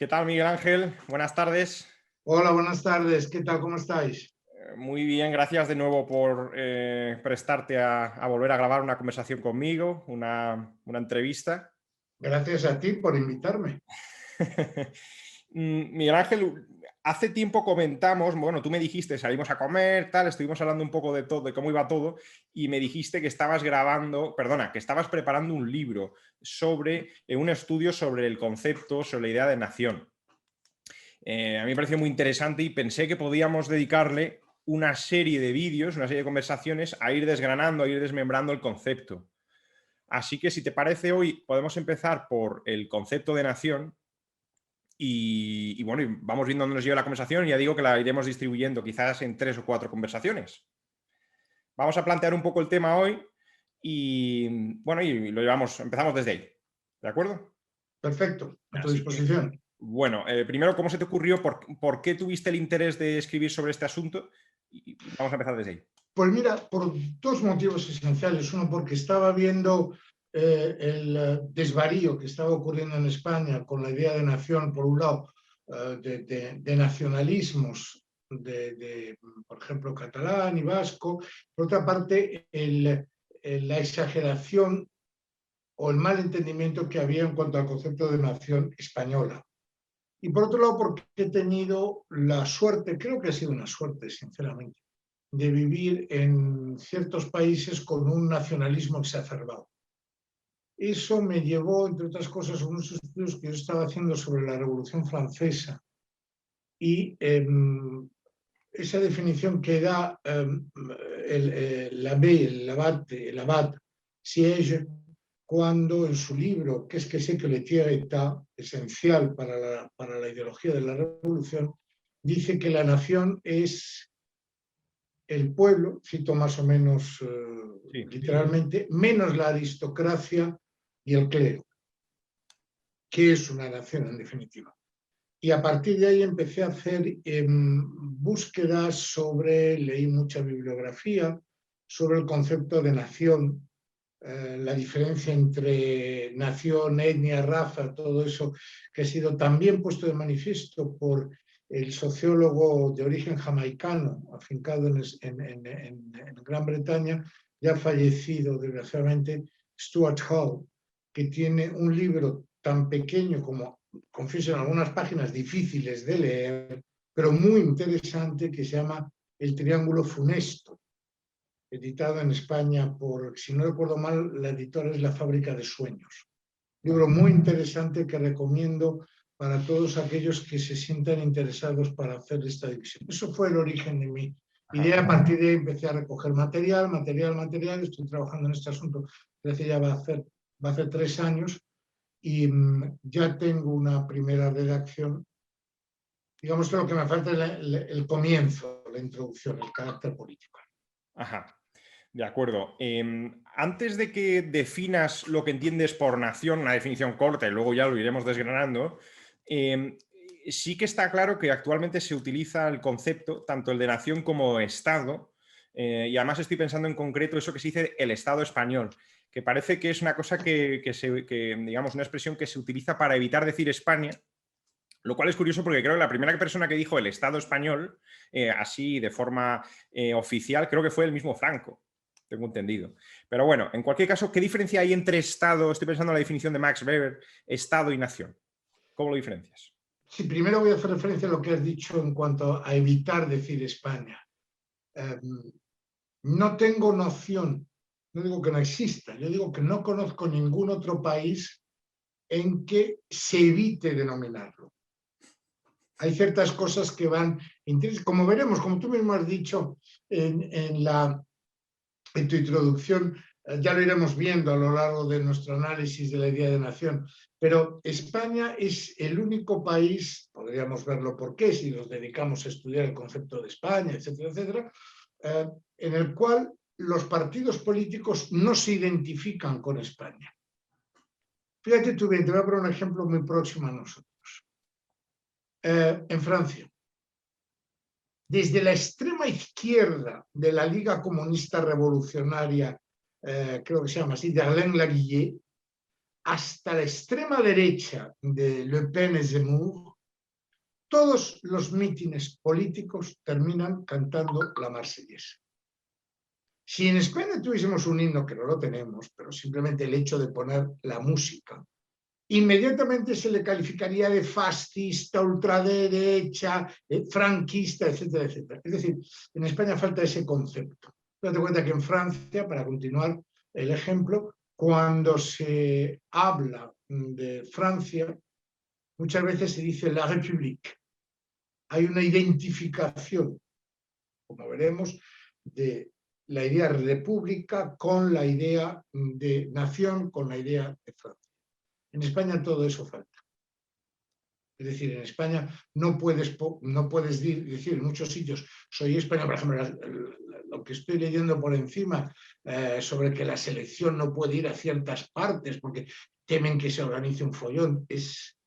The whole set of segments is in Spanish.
¿Qué tal, Miguel Ángel? Buenas tardes. Hola, buenas tardes. ¿Qué tal? ¿Cómo estáis? Muy bien, gracias de nuevo por prestarte a volver a grabar una conversación conmigo, una entrevista. Gracias a ti por invitarme. Miguel Ángel, hace tiempo comentamos, bueno, tú me dijiste, salimos a comer, tal, estuvimos hablando un poco de todo, de cómo iba todo, y me dijiste que estabas que estabas preparando un libro sobre un estudio sobre el concepto, sobre la idea de nación. A mí me pareció muy interesante y pensé que podíamos dedicarle una serie de vídeos, una serie de conversaciones a ir desgranando, a ir desmembrando el concepto. Así que si te parece hoy podemos empezar por el concepto de nación y bueno, y vamos viendo dónde nos lleva la conversación y ya digo que la iremos distribuyendo quizás en 3 o 4 conversaciones. Vamos a plantear un poco el tema hoy y bueno, y empezamos desde ahí. ¿De acuerdo? Perfecto, a tu Así que, disposición. bueno, primero, ¿cómo se te ocurrió? ¿Por qué tuviste el interés de escribir sobre este asunto? Y vamos a empezar desde ahí. Pues mira, por dos motivos esenciales. Uno, porque estaba viendo el desvarío que estaba ocurriendo en España con la idea de nación, por un lado, de nacionalismos, por ejemplo, catalán y vasco. Por otra parte, la exageración o el mal entendimiento que había en cuanto al concepto de nación española. Y por otro lado, porque he tenido la suerte, creo que ha sido una suerte, sinceramente, de vivir en ciertos países con un nacionalismo exacerbado. Eso me llevó, entre otras cosas, a unos estudios que yo estaba haciendo sobre la Revolución Francesa y esa definición que da el abad Siege, cuando en su libro «Qu'est-ce que c'est que l'État», esencial para la ideología de la revolución, dice que la nación es el pueblo, cito más o menos Sí. literalmente, menos la aristocracia y el clero, que es una nación en definitiva. Y a partir de ahí empecé a hacer búsquedas leí mucha bibliografía sobre el concepto de nación, la diferencia entre nación, etnia, raza, todo eso que ha sido también puesto de manifiesto por el sociólogo de origen jamaicano, afincado en Gran Bretaña, ya fallecido desgraciadamente, Stuart Hall, que tiene un libro tan pequeño como, confieso, en algunas páginas difíciles de leer, pero muy interesante, que se llama El Triángulo Funesto, editado en España por, si no recuerdo mal, la editora es La Fábrica de Sueños. Libro muy interesante que recomiendo para todos aquellos que se sientan interesados para hacer esta división. Eso fue el origen de mi idea. A partir de ahí empecé a recoger material. Estoy trabajando en este asunto desde ya va a hacer 3 años y ya tengo una primera redacción. Digamos que lo que me falta es el comienzo, la introducción, el carácter político. Ajá. De acuerdo. Antes de que definas lo que entiendes por nación, una definición corta y luego ya lo iremos desgranando, sí que está claro que actualmente se utiliza el concepto, tanto el de nación como Estado, y además estoy pensando en concreto eso que se dice el Estado español, que parece que es una cosa digamos, una expresión que se utiliza para evitar decir España, lo cual es curioso porque creo que la primera persona que dijo el Estado español, así de forma oficial, creo que fue el mismo Franco. Tengo entendido. Pero bueno, en cualquier caso, ¿qué diferencia hay entre Estado? Estoy pensando en la definición de Max Weber, Estado y nación. ¿Cómo lo diferencias? Sí, primero voy a hacer referencia a lo que has dicho en cuanto a evitar decir España. No tengo noción, no digo que no exista, yo digo que no conozco ningún otro país en que se evite denominarlo. Hay ciertas cosas que van, como veremos, como tú mismo has dicho en tu introducción, ya lo iremos viendo a lo largo de nuestro análisis de la idea de nación, pero España es el único país, podríamos verlo por qué, si nos dedicamos a estudiar el concepto de España, etcétera, etcétera, en el cual los partidos políticos no se identifican con España. Fíjate tú bien, te voy a poner un ejemplo muy próximo a nosotros. En Francia, desde la extrema izquierda de la Liga Comunista Revolucionaria, creo que se llama así, de Alain Laguillet, hasta la extrema derecha de Le Pen y Zemmour, todos los mítines políticos terminan cantando la Marsellesa. Si en España tuviésemos un himno, que no lo tenemos, pero simplemente el hecho de poner la música, inmediatamente se le calificaría de fascista, ultraderecha, franquista, etcétera, etcétera. Es decir, en España falta ese concepto. Date cuenta que en Francia, para continuar el ejemplo, cuando se habla de Francia, muchas veces se dice la République. Hay una identificación, como veremos, de la idea república con la idea de nación, con la idea de Francia. En España todo eso falta. Es decir, en España no puedes decir en muchos sitios, soy español, por ejemplo, lo que estoy leyendo por encima sobre que la selección no puede ir a ciertas partes porque temen que se organice un follón, es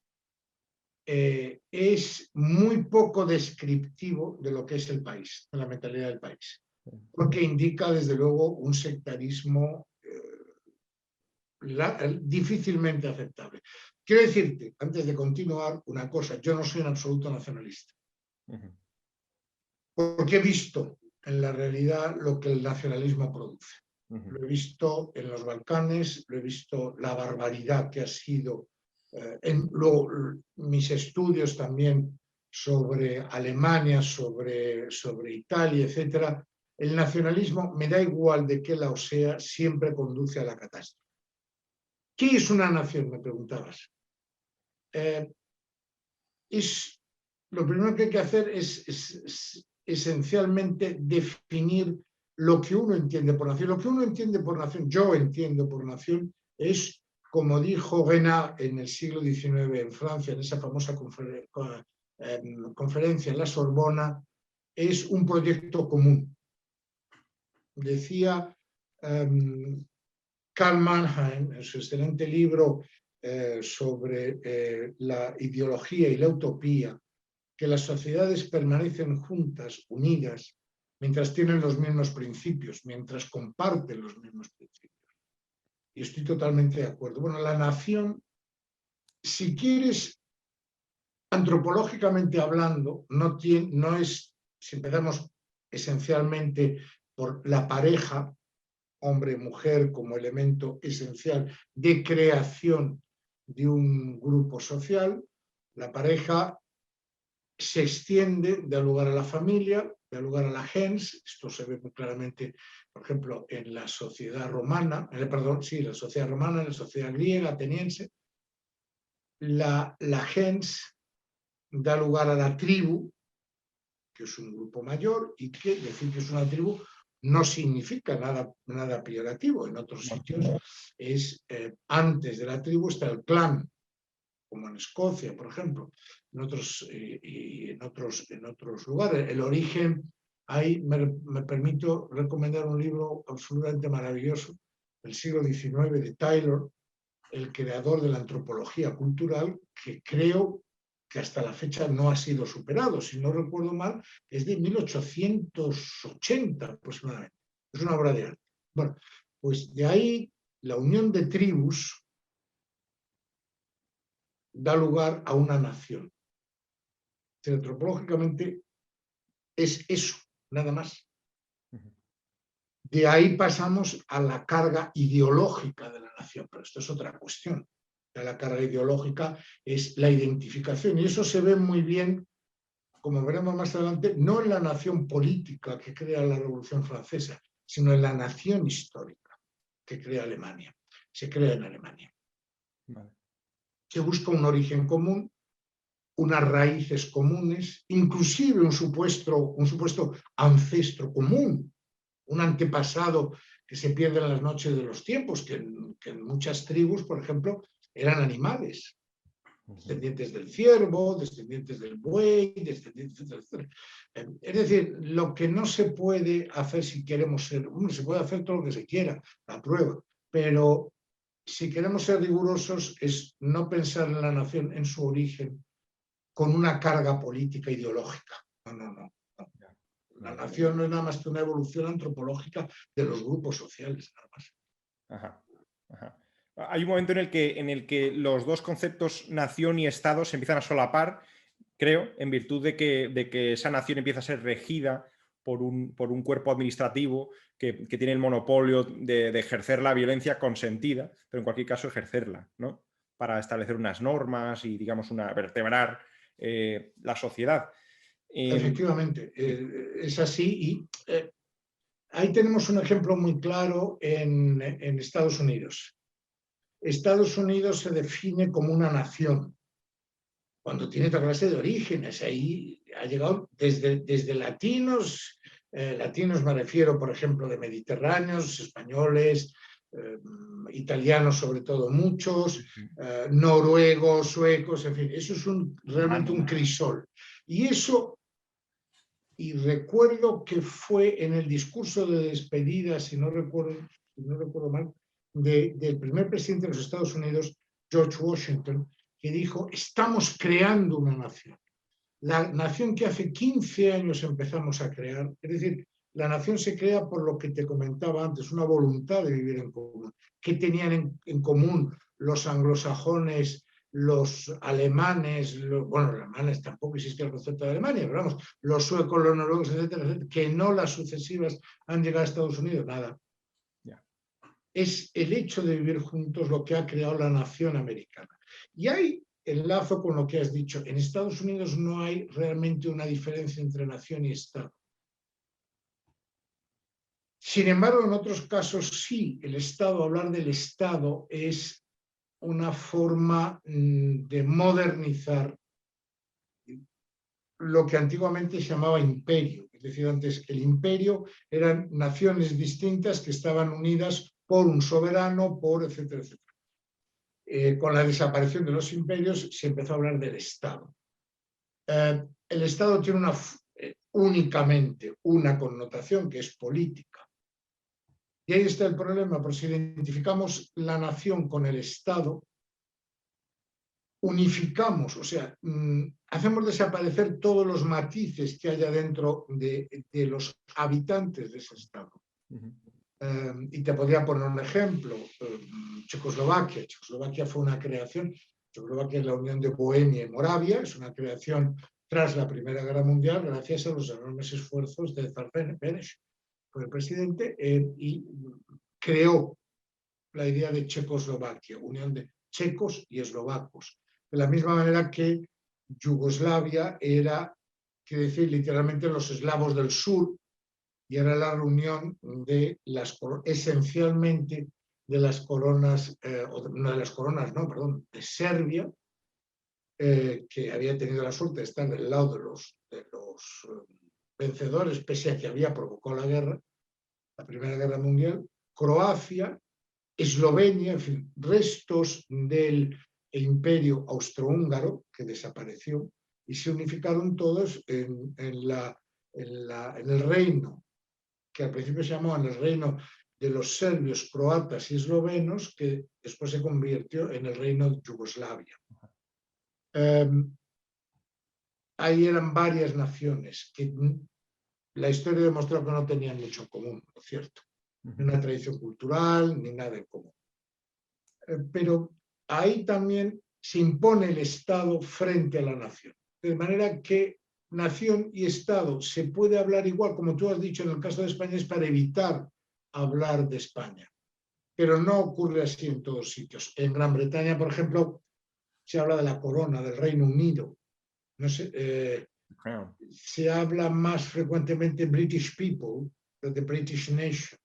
muy poco descriptivo de lo que es el país, de la mentalidad del país, porque indica desde luego un sectarismo difícilmente aceptable. Quiero decirte, antes de continuar, una cosa, yo no soy un absoluto nacionalista, porque he visto en la realidad lo que el nacionalismo produce. Lo he visto en los Balcanes, lo he visto la barbaridad que ha sido, mis estudios también sobre Alemania, sobre Italia, etcétera. El nacionalismo, me da igual de qué lado sea, siempre conduce a la catástrofe. ¿Qué es una nación? Me preguntabas. Lo primero que hay que hacer es esencialmente definir lo que uno entiende por nación. Lo que uno entiende por nación, yo entiendo por nación, es, como dijo Guénard en el siglo XIX en Francia, en esa famosa conferencia en la Sorbona, es un proyecto común. Decía Karl Mannheim, en su excelente libro sobre la ideología y la utopía, que las sociedades permanecen juntas, unidas, mientras tienen los mismos principios, mientras comparten los mismos principios. Y estoy totalmente de acuerdo. Bueno, la nación, si quieres, antropológicamente hablando, no es, si empezamos esencialmente por la pareja, hombre-mujer como elemento esencial de creación de un grupo social, la pareja se extiende, da lugar a la familia, da lugar a la gens. Esto se ve muy claramente, por ejemplo, en la sociedad romana, la sociedad romana, en la sociedad griega, ateniense. La gens da lugar a la tribu, que es un grupo mayor, y que decir que es una tribu no significa nada peyorativo. En otros sitios antes de la tribu está el clan, como en Escocia, por ejemplo, en otros lugares. El origen, ahí me permito recomendar un libro absolutamente maravilloso del siglo XIX de Taylor, el creador de la antropología cultural, que creo que hasta la fecha no ha sido superado. Si no recuerdo mal, es de 1880 aproximadamente. Es una obra de arte. Bueno, pues de ahí la unión de tribus da lugar a una nación. Antropológicamente es eso, nada más. De ahí pasamos a la carga ideológica de la nación, pero esto es otra cuestión. La carga ideológica es la identificación, y eso se ve muy bien, como veremos más adelante, no en la nación política que crea la Revolución Francesa, sino en la nación histórica que crea Alemania. Se crea en Alemania. Vale. Se busca un origen común, unas raíces comunes, inclusive un supuesto ancestro común, un antepasado que se pierde en las noches de los tiempos, que en muchas tribus, por ejemplo, eran animales, descendientes del ciervo, descendientes del buey, descendientes del... Es decir, lo que no se puede hacer si queremos ser, se puede hacer todo lo que se quiera, la prueba, pero si queremos ser rigurosos es no pensar en la nación en su origen con una carga política ideológica. No. La nación no es nada más que una evolución antropológica de los grupos sociales, nada más. Ajá. Hay un momento en el que los dos conceptos nación y Estado se empiezan a solapar, creo, en virtud de que esa nación empieza a ser regida por un cuerpo administrativo que tiene el monopolio de ejercer la violencia consentida, pero en cualquier caso ejercerla, ¿no? Para establecer unas normas y, digamos, vertebrar la sociedad. Efectivamente, es así. Y ahí tenemos un ejemplo muy claro en Estados Unidos. Estados Unidos se define como una nación, cuando tiene otra clase de orígenes. Ahí ha llegado desde latinos, latinos me refiero, por ejemplo, de mediterráneos, españoles, italianos sobre todo muchos, noruegos, suecos, en fin, eso es realmente un crisol. Y eso, y recuerdo que fue en el discurso de despedida, si no recuerdo mal, del primer presidente de los Estados Unidos, George Washington, que dijo: estamos creando una nación. La nación que hace 15 años empezamos a crear, es decir, la nación se crea por lo que te comentaba antes, una voluntad de vivir en común. ¿Qué tenían en común los anglosajones, los alemanes? Bueno, los alemanes tampoco existe el concepto de Alemania, pero vamos, los suecos, los noruegos, etcétera, etcétera, que no las sucesivas han llegado a Estados Unidos, nada. Es el hecho de vivir juntos lo que ha creado la nación americana. Y hay enlazo con lo que has dicho. En Estados Unidos no hay realmente una diferencia entre nación y Estado. Sin embargo, en otros casos sí, el Estado, hablar del Estado es una forma de modernizar lo que antiguamente se llamaba imperio. Es decir, antes el imperio eran naciones distintas que estaban unidas por un soberano, por etcétera, etcétera. Con la desaparición de los imperios se empezó a hablar del Estado. El Estado tiene únicamente una connotación, que es política. Y ahí está el problema, porque si identificamos la nación con el Estado, unificamos, o sea, hacemos desaparecer todos los matices que haya dentro de los habitantes de ese Estado. Y te podría poner un ejemplo: Checoslovaquia. Checoslovaquia fue una creación. Checoslovaquia es la unión de Bohemia y Moravia, es una creación tras la Primera Guerra Mundial, gracias a los enormes esfuerzos de Zar Beneš, fue el presidente, y creó la idea de Checoslovaquia, unión de checos y eslovacos. De la misma manera que Yugoslavia era, quiere decir, literalmente los eslavos del sur, y era la reunión de esencialmente de las coronas, no de las coronas, no, perdón, de Serbia, que había tenido la suerte de estar del lado de los vencedores, pese a que había provocado la guerra, la Primera Guerra Mundial, Croacia, Eslovenia, en fin, restos del imperio austrohúngaro que desapareció, y se unificaron todos en el reino, que al principio se llamaba el reino de los serbios, croatas y eslovenos, que después se convirtió en el reino de Yugoslavia. Ahí eran varias naciones que la historia demostró que no tenían mucho en común, ¿no es cierto? Ni una tradición cultural, ni nada en común. Pero ahí también se impone el Estado frente a la nación. De manera que nación y Estado se puede hablar igual, como tú has dicho, en el caso de España es para evitar hablar de España. Pero no ocurre así en todos sitios. En Gran Bretaña, por ejemplo, se habla de la corona del Reino Unido. No sé, se habla más frecuentemente British people, de the British nation,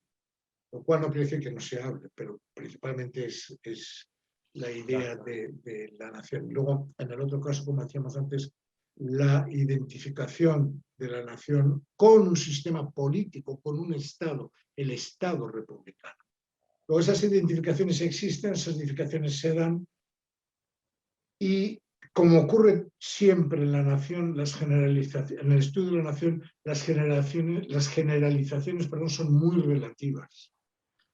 lo cual no quiere decir que no se hable, pero principalmente es la idea de la nación. Y luego, en el otro caso, como decíamos antes, la identificación de la nación con un sistema político, con un Estado, el Estado republicano. Luego esas identificaciones existen, esas identificaciones se dan, y como ocurre siempre en la nación, en el estudio de la nación, las generalizaciones, son muy relativas.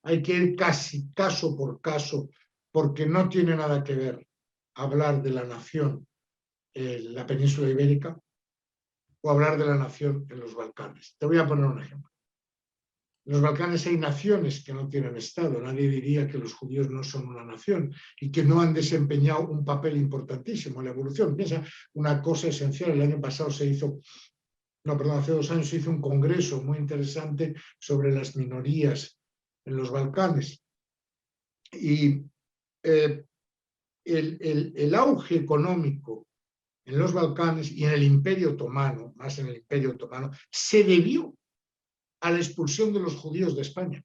Hay que ir casi caso por caso, porque no tiene nada que ver hablar de la nación en la península ibérica o hablar de la nación en los Balcanes. Te voy a poner un ejemplo. En los Balcanes hay naciones que no tienen Estado. Nadie diría que los judíos no son una nación y que no han desempeñado un papel importantísimo en la evolución. Piensa una cosa esencial. El año pasado se hizo, no, perdón, hace 2 años se hizo un congreso muy interesante sobre las minorías en los Balcanes. Y el auge económico en los Balcanes y en el Imperio Otomano, más en el Imperio Otomano, se debió a la expulsión de los judíos de España.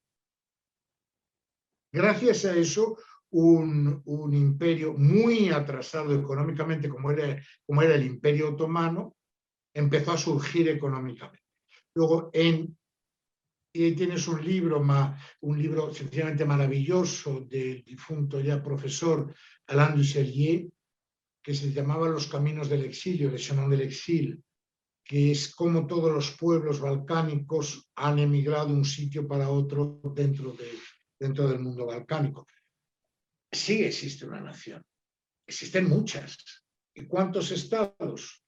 Gracias a eso, un imperio muy atrasado económicamente, como era el Imperio Otomano, empezó a surgir económicamente. Luego, tienes un libro sencillamente maravilloso del difunto ya profesor Alain Dusselier, que se llamaba Los caminos del exilio, Le chemin de l'exil, que es cómo todos los pueblos balcánicos han emigrado de un sitio para otro dentro del mundo balcánico. Sí existe una nación, existen muchas. ¿Y cuántos estados?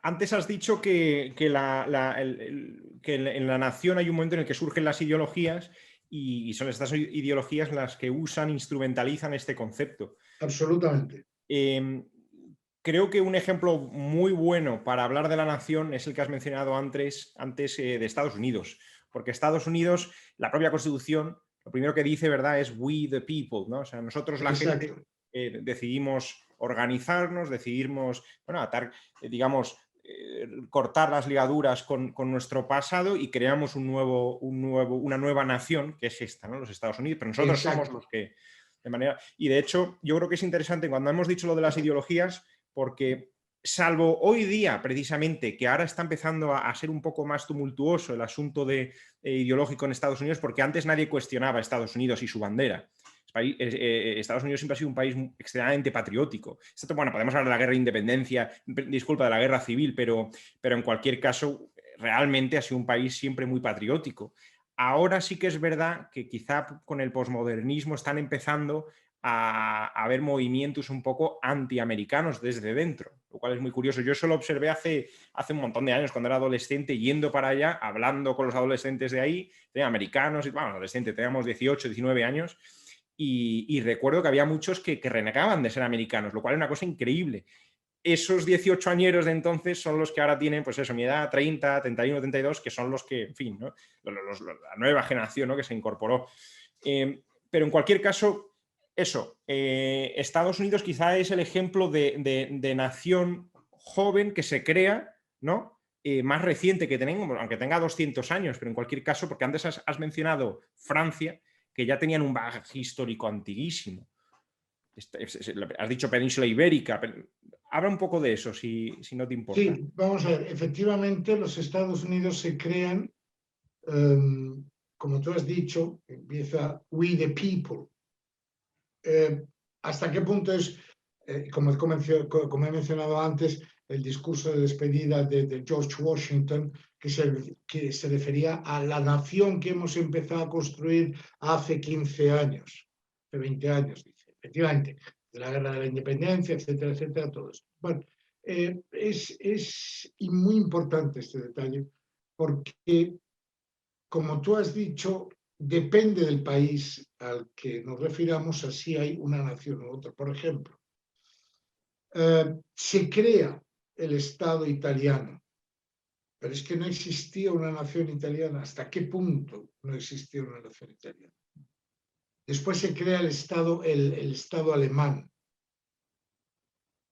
Antes has dicho que en la nación hay un momento en el que surgen las ideologías y son estas ideologías las que usan, instrumentalizan este concepto. Absolutamente. Creo que un ejemplo muy bueno para hablar de la nación es el que has mencionado antes de Estados Unidos, porque Estados Unidos, la propia Constitución, lo primero que dice, ¿verdad?, es we the people, ¿no? O sea, nosotros la gente decidimos organizarnos, decidimos, bueno, digamos, cortar las ligaduras con nuestro pasado y creamos una nueva nación, que es esta, ¿no?, los Estados Unidos, pero nosotros somos los que, de manera... Y de hecho, yo creo que es interesante cuando hemos dicho lo de las ideologías, porque salvo hoy día, precisamente, que ahora está empezando a ser un poco más tumultuoso el asunto ideológico en Estados Unidos, porque antes nadie cuestionaba a Estados Unidos y su bandera. Estados Unidos siempre ha sido un país extremadamente patriótico. Bueno, podemos hablar de la guerra de independencia, disculpa, de la guerra civil, pero en cualquier caso, realmente ha sido un país siempre muy patriótico. Ahora sí que es verdad que quizá con el posmodernismo están empezando a haber movimientos un poco antiamericanos desde dentro, lo cual es muy curioso. Yo eso lo observé hace un montón de años, cuando era adolescente, yendo para allá, hablando con los adolescentes de ahí, de americanos, y bueno, adolescentes, teníamos 18, 19 años, y recuerdo que había muchos que renegaban de ser americanos, lo cual es una cosa increíble. Esos 18 añeros de entonces son los que ahora tienen, pues eso, mi edad, 30, 31, 32, que son los que, en fin, ¿no?, la nueva generación, ¿no?, que se incorporó. Pero en cualquier caso, eso, Estados Unidos quizá es el ejemplo de nación joven que se crea, ¿no?, más reciente que tenemos, aunque tenga 200 años, pero en cualquier caso, porque antes has mencionado Francia, que ya tenían un bagaje histórico antiguísimo. Has dicho península ibérica. Habla un poco de eso, si no te importa. Sí, vamos a ver. Efectivamente, los Estados Unidos se crean, como tú has dicho, empieza we the people. ¿Hasta qué punto es, como he mencionado antes, el discurso de despedida de George Washington, que se refería a la nación que hemos empezado a construir hace 15 años, hace 20 años, dice, efectivamente, de la guerra de la independencia, etcétera, etcétera, todo eso. Bueno, es muy importante este detalle, porque, como tú has dicho, depende del país al que nos refiramos, así hay una nación u otra. Por ejemplo, se crea el Estado italiano, pero es que no existía una nación italiana. ¿Hasta qué punto no existía una nación italiana? Después se crea el Estado alemán.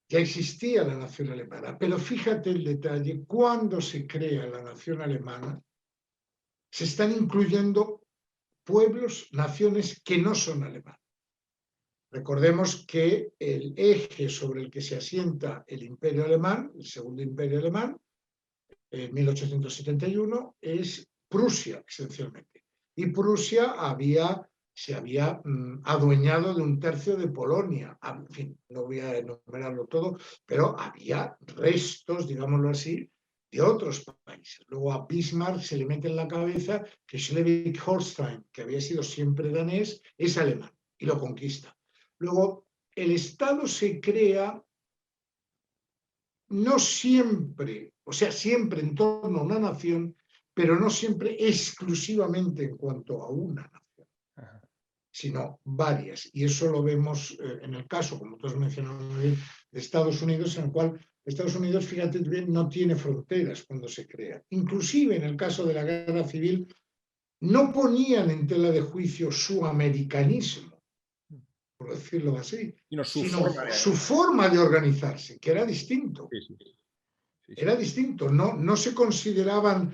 Ya existía la nación alemana, pero fíjate el detalle, cuando se crea la nación alemana, se están incluyendo pueblos, naciones que no son alemanes. Recordemos que el eje sobre el que se asienta el Imperio Alemán, el Segundo Imperio Alemán, en 1871, es Prusia, esencialmente. Y Prusia se había adueñado de 1/3 de Polonia. En fin, no voy a enumerarlo todo, pero había restos, digámoslo así, de otros países. Luego a Bismarck se le mete en la cabeza que Schleswig-Holstein, que había sido siempre danés, es alemán y lo conquista. Luego, el Estado se crea no siempre, o sea, siempre en torno a una nación, pero no siempre exclusivamente en cuanto a una nación, sino varias. Y eso lo vemos en el caso, como tú has mencionado muy bien, de Estados Unidos, en el cual Estados Unidos, fíjate bien, no tiene fronteras cuando se crea. Inclusive en el caso de la guerra civil, no ponían en tela de juicio su americanismo, por decirlo así, sino su forma de organizarse, que era distinto. Sí, sí, sí. Era distinto, no se consideraban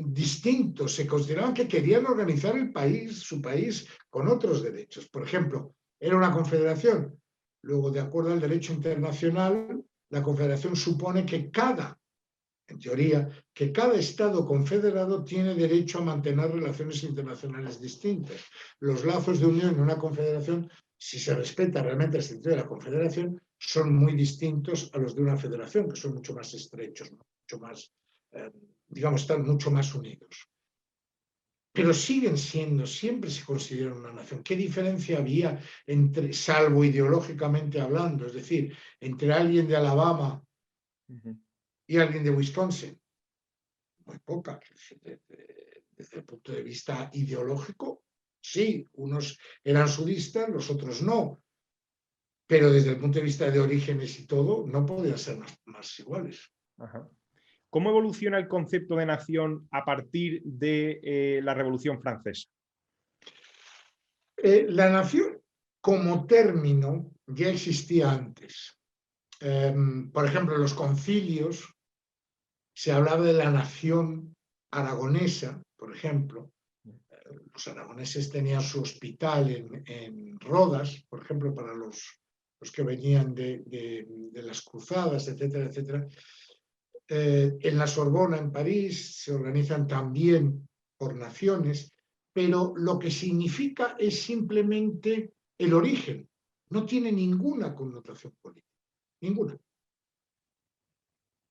distintos, se consideraban que querían organizar el país, su país, con otros derechos. Por ejemplo, era una confederación. Luego, de acuerdo al derecho internacional, la confederación supone que en teoría, que cada Estado confederado tiene derecho a mantener relaciones internacionales distintas. Los lazos de unión en una confederación, si se respeta realmente el sentido de la confederación, son muy distintos a los de una federación, que son mucho más estrechos, mucho más, digamos, están mucho más unidos. Pero siguen siendo, siempre se consideran una nación. ¿Qué diferencia había entre, salvo ideológicamente hablando, es decir, entre alguien de Alabama y alguien de Wisconsin? Muy poca. Desde el punto de vista ideológico, sí, unos eran sudistas, los otros no. Pero desde el punto de vista de orígenes y todo, no podían ser más iguales. Ajá. ¿Cómo evoluciona el concepto de nación a partir de la Revolución Francesa? La nación como término ya existía antes. Por ejemplo, en los concilios se hablaba de la nación aragonesa, por ejemplo. Los aragoneses tenían su hospital en Rodas, por ejemplo, para los que venían de las cruzadas, etcétera, etcétera. En la Sorbona, en París, se organizan también por naciones, pero lo que significa es simplemente el origen. No tiene ninguna connotación política, ninguna.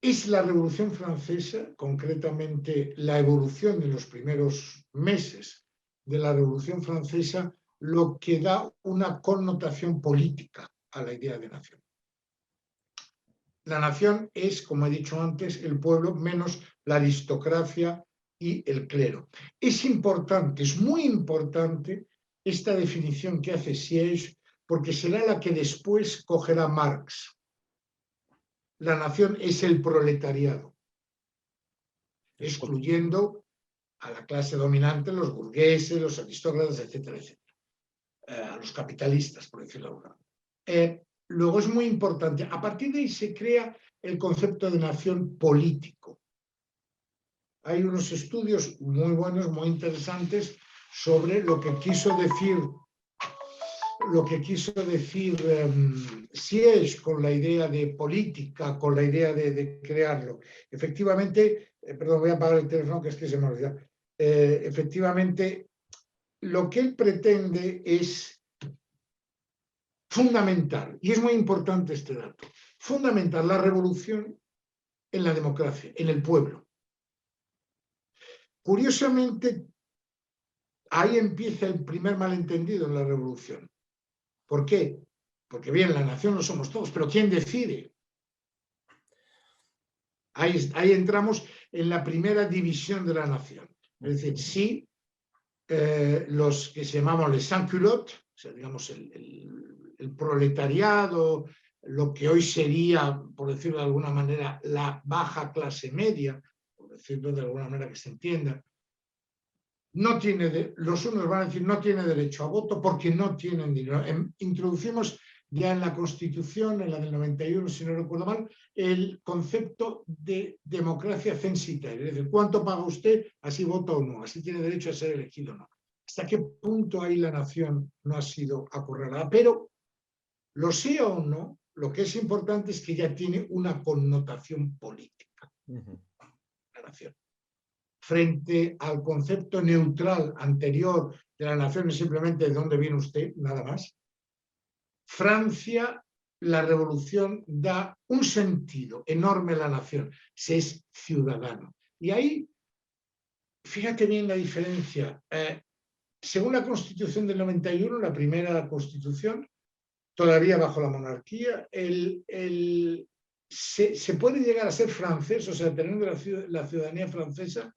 Es la Revolución Francesa, concretamente la evolución de los primeros meses de la Revolución Francesa, lo que da una connotación política a la idea de nación. La nación es, como he dicho antes, el pueblo menos la aristocracia y el clero. Es importante, es muy importante esta definición que hace Sieyès, porque será la que después cogerá Marx. La nación es el proletariado, excluyendo a la clase dominante, los burgueses, los aristócratas, etcétera, etcétera, a los capitalistas, por decirlo de alguna manera. Luego es muy importante, a partir de ahí se crea el concepto de nación político. Hay unos estudios muy buenos, muy interesantes, sobre lo que quiso decir Sieyès con la idea de política, con la idea de crearlo. Efectivamente, perdón, voy a apagar el teléfono que es que se me olvida. Efectivamente, lo que él pretende es fundamental, y es muy importante este dato, fundamental la revolución en la democracia, en el pueblo. Curiosamente, ahí empieza el primer malentendido en la revolución. ¿Por qué? Porque bien, la nación lo somos todos, pero ¿quién decide? Ahí entramos en la primera división de la nación. Es decir, sí, los que se llamaban les sans-culottes, o sea, digamos, el proletariado, lo que hoy sería, por decirlo de alguna manera, la baja clase media, por decirlo de alguna manera que se entienda, no tiene los unos van a decir no tiene derecho a voto porque no tienen dinero. Introducimos ya en la Constitución, en la del 91, si no recuerdo mal, el concepto de democracia censitaria. Es decir, ¿cuánto paga usted? Así vota o no, así tiene derecho a ser elegido o no. ¿Hasta qué punto ahí la nación no ha sido acorralada? Pero, lo sea o no, lo que es importante es que ya tiene una connotación política. La nación. Frente al concepto neutral anterior de la nación, es simplemente de dónde viene usted, nada más. Francia, la revolución da un sentido enorme a la nación, se es ciudadano. Y ahí, fíjate bien la diferencia. Según la Constitución del 91, la primera Constitución, todavía bajo la monarquía, se puede llegar a ser francés, o sea, teniendo la ciudadanía francesa,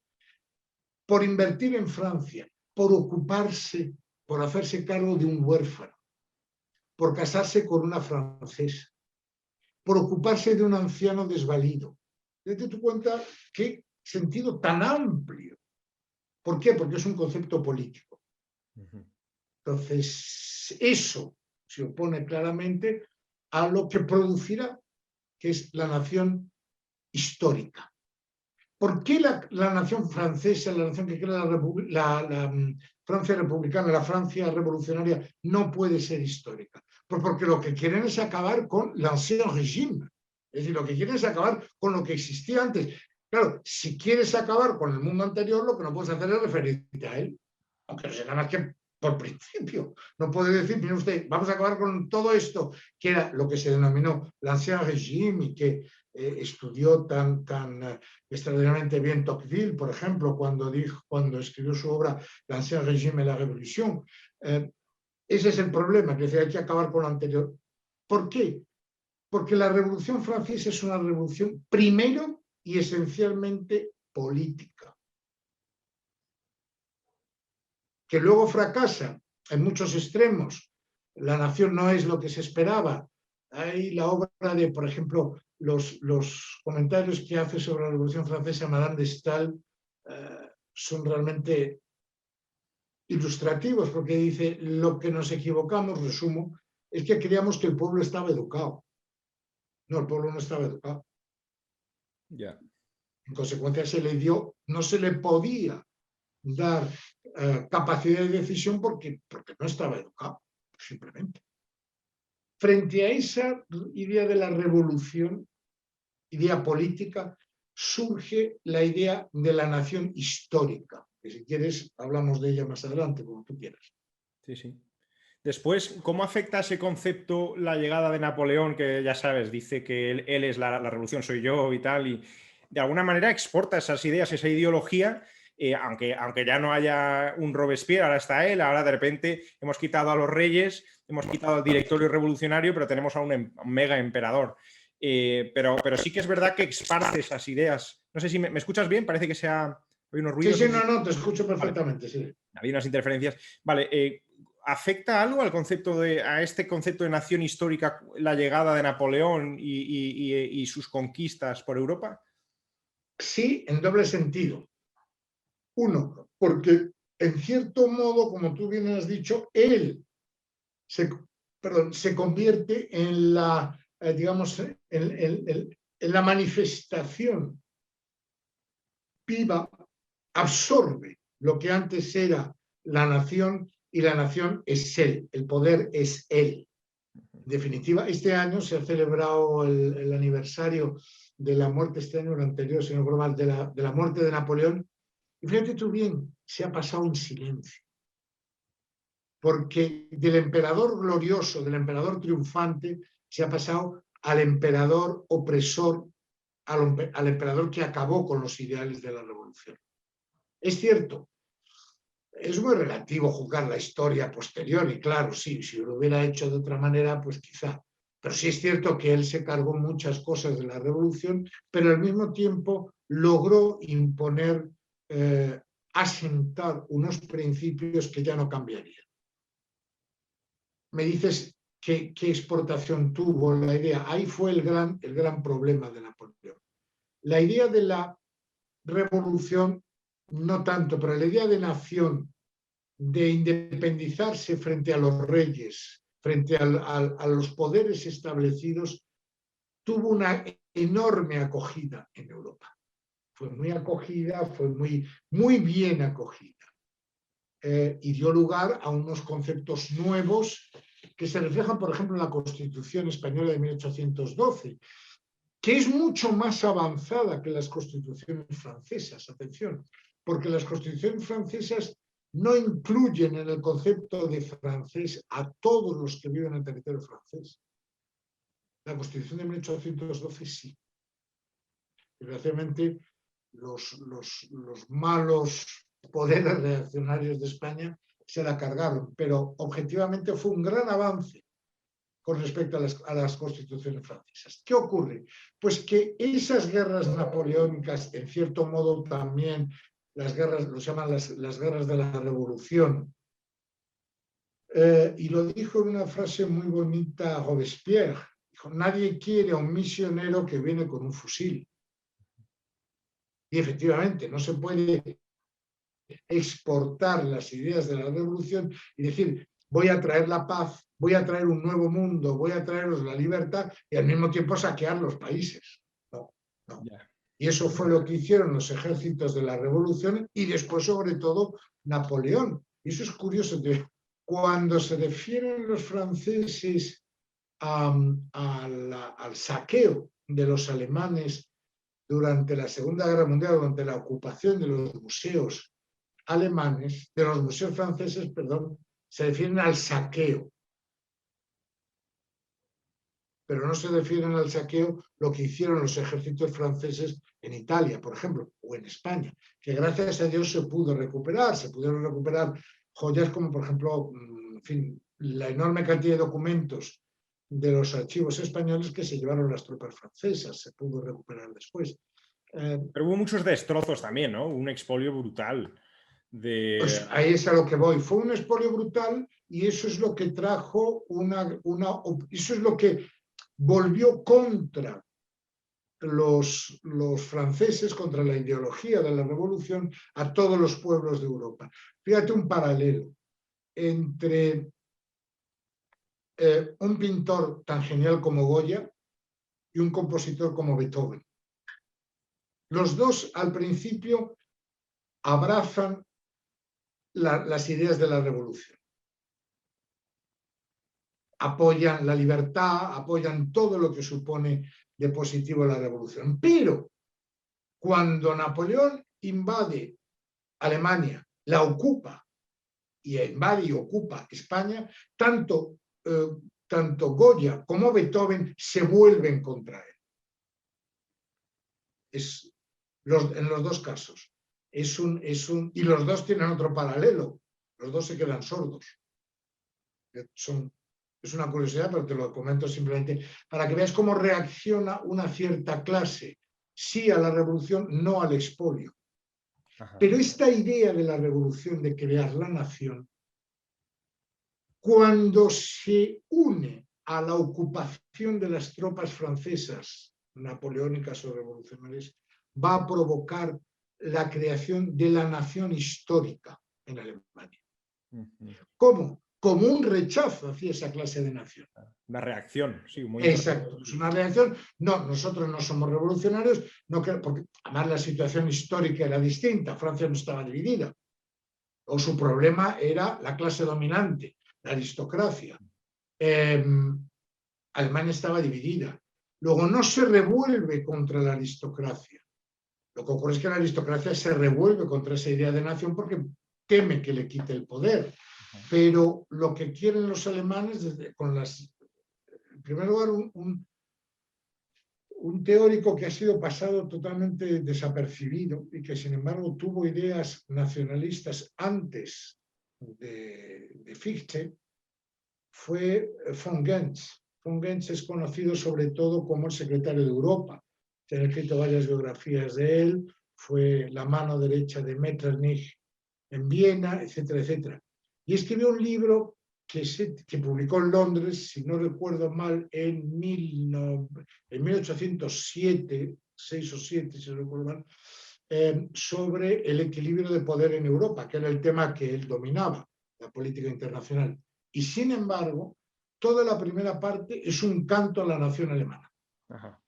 por invertir en Francia, por ocuparse, por hacerse cargo de un huérfano, por casarse con una francesa, por ocuparse de un anciano desvalido. Date tu cuenta qué sentido tan amplio. ¿Por qué? Porque es un concepto político. Entonces, eso se opone claramente a lo que producirá, que es la nación histórica. ¿Por qué la nación francesa, la nación que crea la Francia republicana, la Francia revolucionaria, no puede ser histórica? Pues porque lo que quieren es acabar con l'ancien régime. Es decir, lo que quieren es acabar con lo que existía antes. Claro, si quieres acabar con el mundo anterior, lo que no puedes hacer es referirte a él. Aunque no sea nada más que por principio. No puede decir, mire usted, vamos a acabar con todo esto, que era lo que se denominó l'ancien régime y que estudió tan extraordinariamente bien Tocqueville, por ejemplo, cuando escribió su obra L'ancien régime et la révolution. Ese es el problema, que hay que acabar con lo anterior. ¿Por qué? Porque la Revolución Francesa es una revolución primero y esencialmente política, que luego fracasa en muchos extremos. La nación no es lo que se esperaba. Hay la obra de, por ejemplo, los comentarios que hace sobre la Revolución Francesa Madame de Staël son realmente ilustrativos, porque dice, lo que nos equivocamos, resumo, es que creíamos que el pueblo estaba educado. No, el pueblo no estaba educado. Yeah. En consecuencia, no se le podía dar capacidad de decisión porque no estaba educado, simplemente. Frente a esa idea de la revolución, idea política, surge la idea de la nación histórica, que si quieres hablamos de ella más adelante, como tú quieras. Sí, sí. Después, ¿cómo afecta ese concepto la llegada de Napoleón, que ya sabes, dice que él es la revolución, soy yo y tal, y de alguna manera exporta esas ideas, esa ideología, aunque ya no haya un Robespierre, ahora está él, ahora de repente hemos quitado a los reyes, hemos quitado al directorio revolucionario, pero tenemos a un mega emperador. Pero sí que es verdad que exparte esas ideas. No sé si me escuchas bien, parece que hay unos ruidos. Sí, no, te escucho perfectamente, vale. sí. Había unas interferencias. Vale, ¿afecta algo a este concepto de nación histórica la llegada de Napoleón y sus conquistas por Europa? Sí, en doble sentido. Uno, porque en cierto modo, como tú bien has dicho, él se convierte en la, digamos, en la manifestación viva, absorbe lo que antes era la nación y la nación es él, el poder es él. En definitiva, este año se ha celebrado el aniversario de la muerte, este año, el anterior, si no recuerdo mal, de la muerte de Napoleón. Y fíjate tú bien, se ha pasado en silencio. Porque del emperador glorioso, del emperador triunfante, se ha pasado al emperador opresor, al emperador que acabó con los ideales de la revolución. Es cierto, es muy relativo juzgar la historia posterior y claro, sí, si lo hubiera hecho de otra manera, pues quizá. Pero sí es cierto que él se cargó muchas cosas de la revolución, pero al mismo tiempo logró imponer, asentar unos principios que ya no cambiarían. Me dices qué exportación tuvo la idea. Ahí fue el gran problema de Napoleón. La idea de la revolución, no tanto, pero la idea de nación, de independizarse frente a los reyes, frente a los poderes establecidos, tuvo una enorme acogida en Europa. Fue muy acogida, fue muy bien acogida. Y dio lugar a unos conceptos nuevos que se reflejan, por ejemplo, en la Constitución Española de 1812, que es mucho más avanzada que las constituciones francesas, atención, porque las constituciones francesas no incluyen en el concepto de francés a todos los que viven en el territorio francés. La Constitución de 1812 sí. Desgraciadamente, los malos poderes reaccionarios de España se la cargaron, pero objetivamente fue un gran avance con respecto a las constituciones francesas. ¿Qué ocurre? Pues que esas guerras napoleónicas, en cierto modo también las guerras, lo llaman las guerras de la revolución. Y lo dijo en una frase muy bonita Robespierre. Dijo, nadie quiere a un misionero que viene con un fusil. Y efectivamente, no se puede exportar las ideas de la revolución y decir, voy a traer la paz, voy a traer un nuevo mundo, voy a traeros la libertad y al mismo tiempo saquear los países. No, no. Y eso fue lo que hicieron los ejércitos de la revolución y después, sobre todo, Napoleón. Y eso es curioso, que cuando se refieren los franceses al saqueo de los alemanes durante la Segunda Guerra Mundial, durante la ocupación de los museos alemanes, de los museos franceses, perdón, se refieren al saqueo. Pero no se refieren al saqueo lo que hicieron los ejércitos franceses en Italia, por ejemplo, o en España, que gracias a Dios se pudo recuperar, se pudieron recuperar joyas como, por ejemplo, en fin, la enorme cantidad de documentos de los archivos españoles que se llevaron las tropas francesas, se pudo recuperar después. Pero hubo muchos destrozos también, ¿no? Un expolio brutal. Pues ahí es a lo que voy. Fue un expolio brutal y eso es lo que trajo eso es lo que volvió contra los franceses, contra la ideología de la revolución, a todos los pueblos de Europa. Fíjate un paralelo entre un pintor tan genial como Goya y un compositor como Beethoven. Los dos al principio abrazan las ideas de la revolución. Apoyan la libertad, apoyan todo lo que supone de positivo la revolución. Pero cuando Napoleón invade Alemania, la ocupa, y invade y ocupa España, tanto Goya como Beethoven se vuelven contra él. En los dos casos. Y los dos tienen otro paralelo. Los dos se quedan sordos. Es una curiosidad, pero te lo comento simplemente para que veas cómo reacciona una cierta clase, sí a la revolución, no al expolio. Ajá. Pero esta idea de la revolución, de crear la nación, cuando se une a la ocupación de las tropas francesas, napoleónicas o revolucionarias, va a provocar la creación de la nación histórica en Alemania. ¿Cómo? Como un rechazo hacia esa clase de nación. Una reacción, sí. Muy exacto, es una reacción. No, nosotros no somos revolucionarios, no, porque además la situación histórica era distinta, Francia no estaba dividida, o su problema era la clase dominante, la aristocracia. Alemania estaba dividida. Luego no se revuelve contra la aristocracia. Lo que ocurre es que la aristocracia se revuelve contra esa idea de nación porque teme que le quite el poder. Pero lo que quieren los alemanes, en primer lugar, un teórico que ha sido pasado totalmente desapercibido y que sin embargo tuvo ideas nacionalistas antes de Fichte, fue von Gentz. Von Gentz es conocido sobre todo como el secretario de Europa. Se han escrito varias biografías de él, fue la mano derecha de Metternich en Viena, etcétera, etcétera. Y escribió un libro que publicó en Londres, si no recuerdo mal, en 1807, 6 o 7, si no recuerdo mal, sobre el equilibrio de poder en Europa, que era el tema que él dominaba, la política internacional. Y sin embargo, toda la primera parte es un canto a la nación alemana, ajá,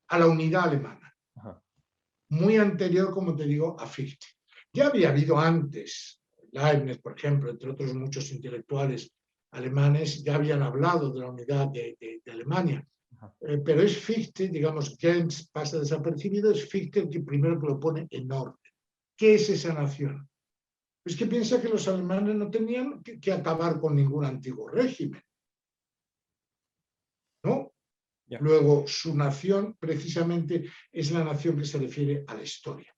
a la unidad alemana, ajá, muy anterior, como te digo, a Fichte. Ya había habido antes, Leibniz, por ejemplo, entre otros muchos intelectuales alemanes, ya habían hablado de la unidad de Alemania. Pero es Fichte, digamos, Gentz pasa desapercibido, es Fichte el que primero que lo pone en orden. ¿Qué es esa nación? Es que piensa que los alemanes no tenían que acabar con ningún antiguo régimen, ¿no? Yeah. Luego, su nación precisamente es la nación que se refiere a la historia.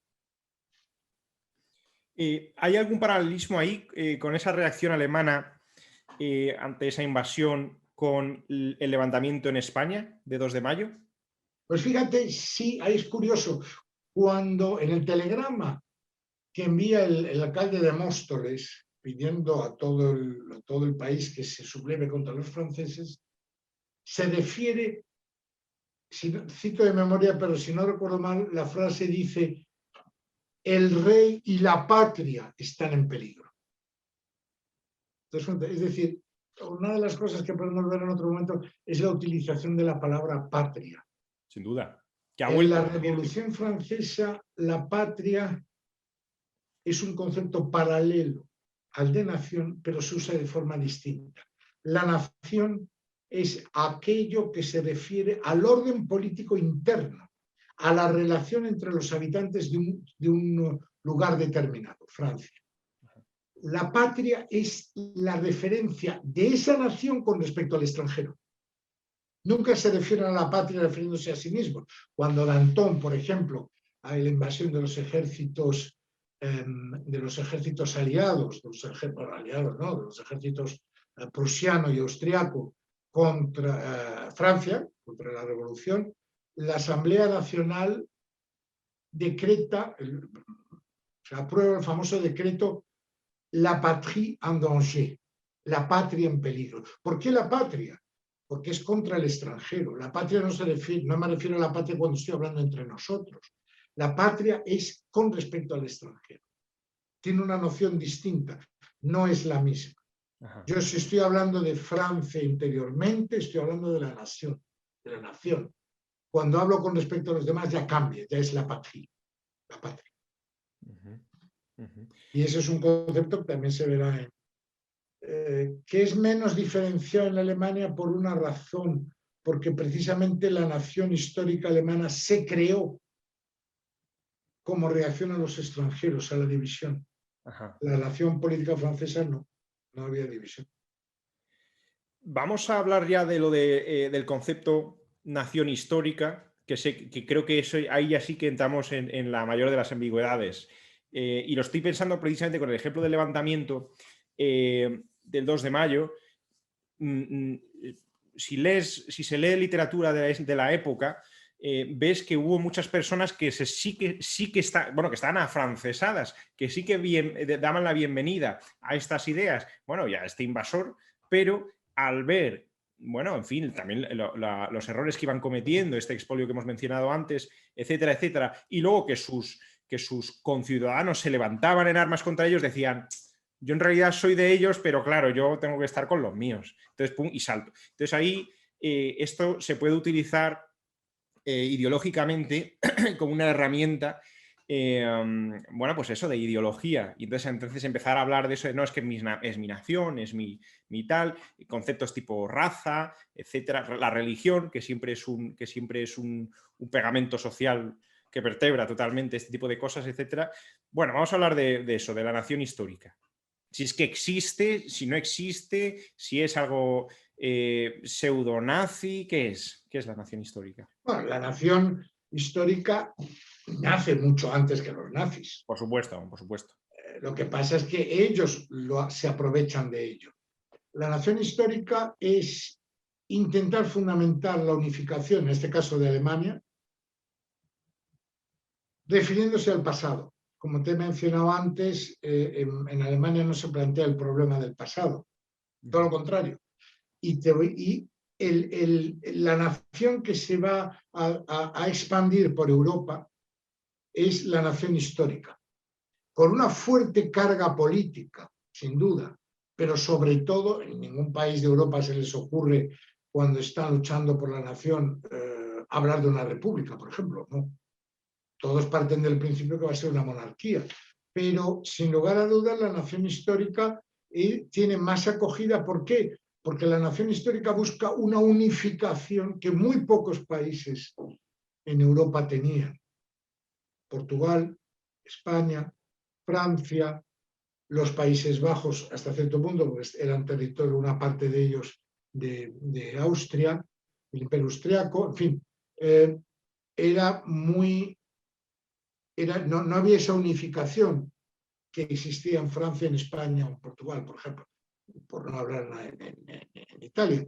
¿Hay algún paralelismo ahí con esa reacción alemana ante esa invasión con el levantamiento en España de 2 de mayo? Pues fíjate, sí, ahí es curioso. Cuando en el telegrama que envía el alcalde de Móstoles pidiendo a todo el país que se subleve contra los franceses, se refiere, cito de memoria, pero si no recuerdo mal, la frase dice: el rey y la patria están en peligro. Entonces, es decir, una de las cosas que podemos ver en otro momento es la utilización de la palabra patria. Sin duda. Que ha En vuelto. la Revolución Francesa, la patria es un concepto paralelo al de nación, pero se usa de forma distinta. La nación es aquello que se refiere al orden político interno, a la relación entre los habitantes de un lugar determinado, Francia. La patria es la referencia de esa nación con respecto al extranjero. Nunca se refieren a la patria refiriéndose a sí mismos. Cuando Danton, por ejemplo, a la invasión de los ejércitos aliados, de los ejércitos prusiano y austriaco contra Francia, contra la revolución, la Asamblea Nacional decreta, se aprueba el famoso decreto La patrie en danger, la patria en peligro. ¿Por qué la patria? Porque es contra el extranjero. La patria no me refiero a la patria cuando estoy hablando entre nosotros. La patria es con respecto al extranjero. Tiene una noción distinta, no es la misma. Ajá. Yo, si estoy hablando de Francia interiormente, estoy hablando de la nación, Cuando hablo con respecto a los demás ya cambia, ya es la patria. La patria. Y ese es un concepto que también se verá que es menos diferenciado en Alemania por una razón, porque precisamente la nación histórica alemana se creó como reacción a los extranjeros, a la división. Ajá. La nación política francesa no había división. Vamos a hablar ya de del concepto nación histórica, que creo que ahí ya sí que entramos en la mayor de las ambigüedades. Y lo estoy pensando precisamente con el ejemplo del levantamiento del 2 de mayo. Si se lee literatura de la época, ves que hubo muchas personas que sí que estaban afrancesadas, que sí que daban la bienvenida a estas ideas, bueno, ya a este invasor, pero al ver, bueno, en fin, también los errores que iban cometiendo, este expolio que hemos mencionado antes, etcétera, etcétera, y luego que sus conciudadanos se levantaban en armas contra ellos, decían: yo en realidad soy de ellos, pero claro, yo tengo que estar con los míos. Entonces, pum, y salto. Entonces ahí esto se puede utilizar ideológicamente como una herramienta, bueno, pues eso, de ideología. Y entonces empezar a hablar de eso, de no, es que es mi nación, es mi tal, conceptos tipo raza, etcétera, la religión, que siempre es un pegamento social que vertebra totalmente este tipo de cosas, etcétera. Bueno, vamos a hablar de eso, de la nación histórica. Si es que existe, si no existe, si es algo pseudo-nazi, ¿qué es? ¿Qué es la nación histórica? Bueno, la nación histórica nace mucho antes que los nazis. Por supuesto, por supuesto. Lo que pasa es que ellos se aprovechan de ello. La nación histórica es intentar fundamentar la unificación, en este caso de Alemania, refiriéndose al pasado. Como te he mencionado antes, en Alemania no se plantea el problema del pasado, todo lo contrario. Y la nación que se va a expandir por Europa es la nación histórica, con una fuerte carga política, sin duda, pero sobre todo en ningún país de Europa se les ocurre, cuando están luchando por la nación, hablar de una república, por ejemplo, ¿no? Todos parten del principio que va a ser una monarquía, pero sin lugar a dudas la nación histórica tiene más acogida. ¿Por qué? Porque la nación histórica busca una unificación que muy pocos países en Europa tenían. Portugal, España, Francia, los Países Bajos hasta cierto punto, porque eran territorio, una parte de ellos de Austria, el Imperio Austriaco, en fin, no había esa unificación que existía en Francia, en España o en Portugal, por ejemplo, por no hablar en Italia.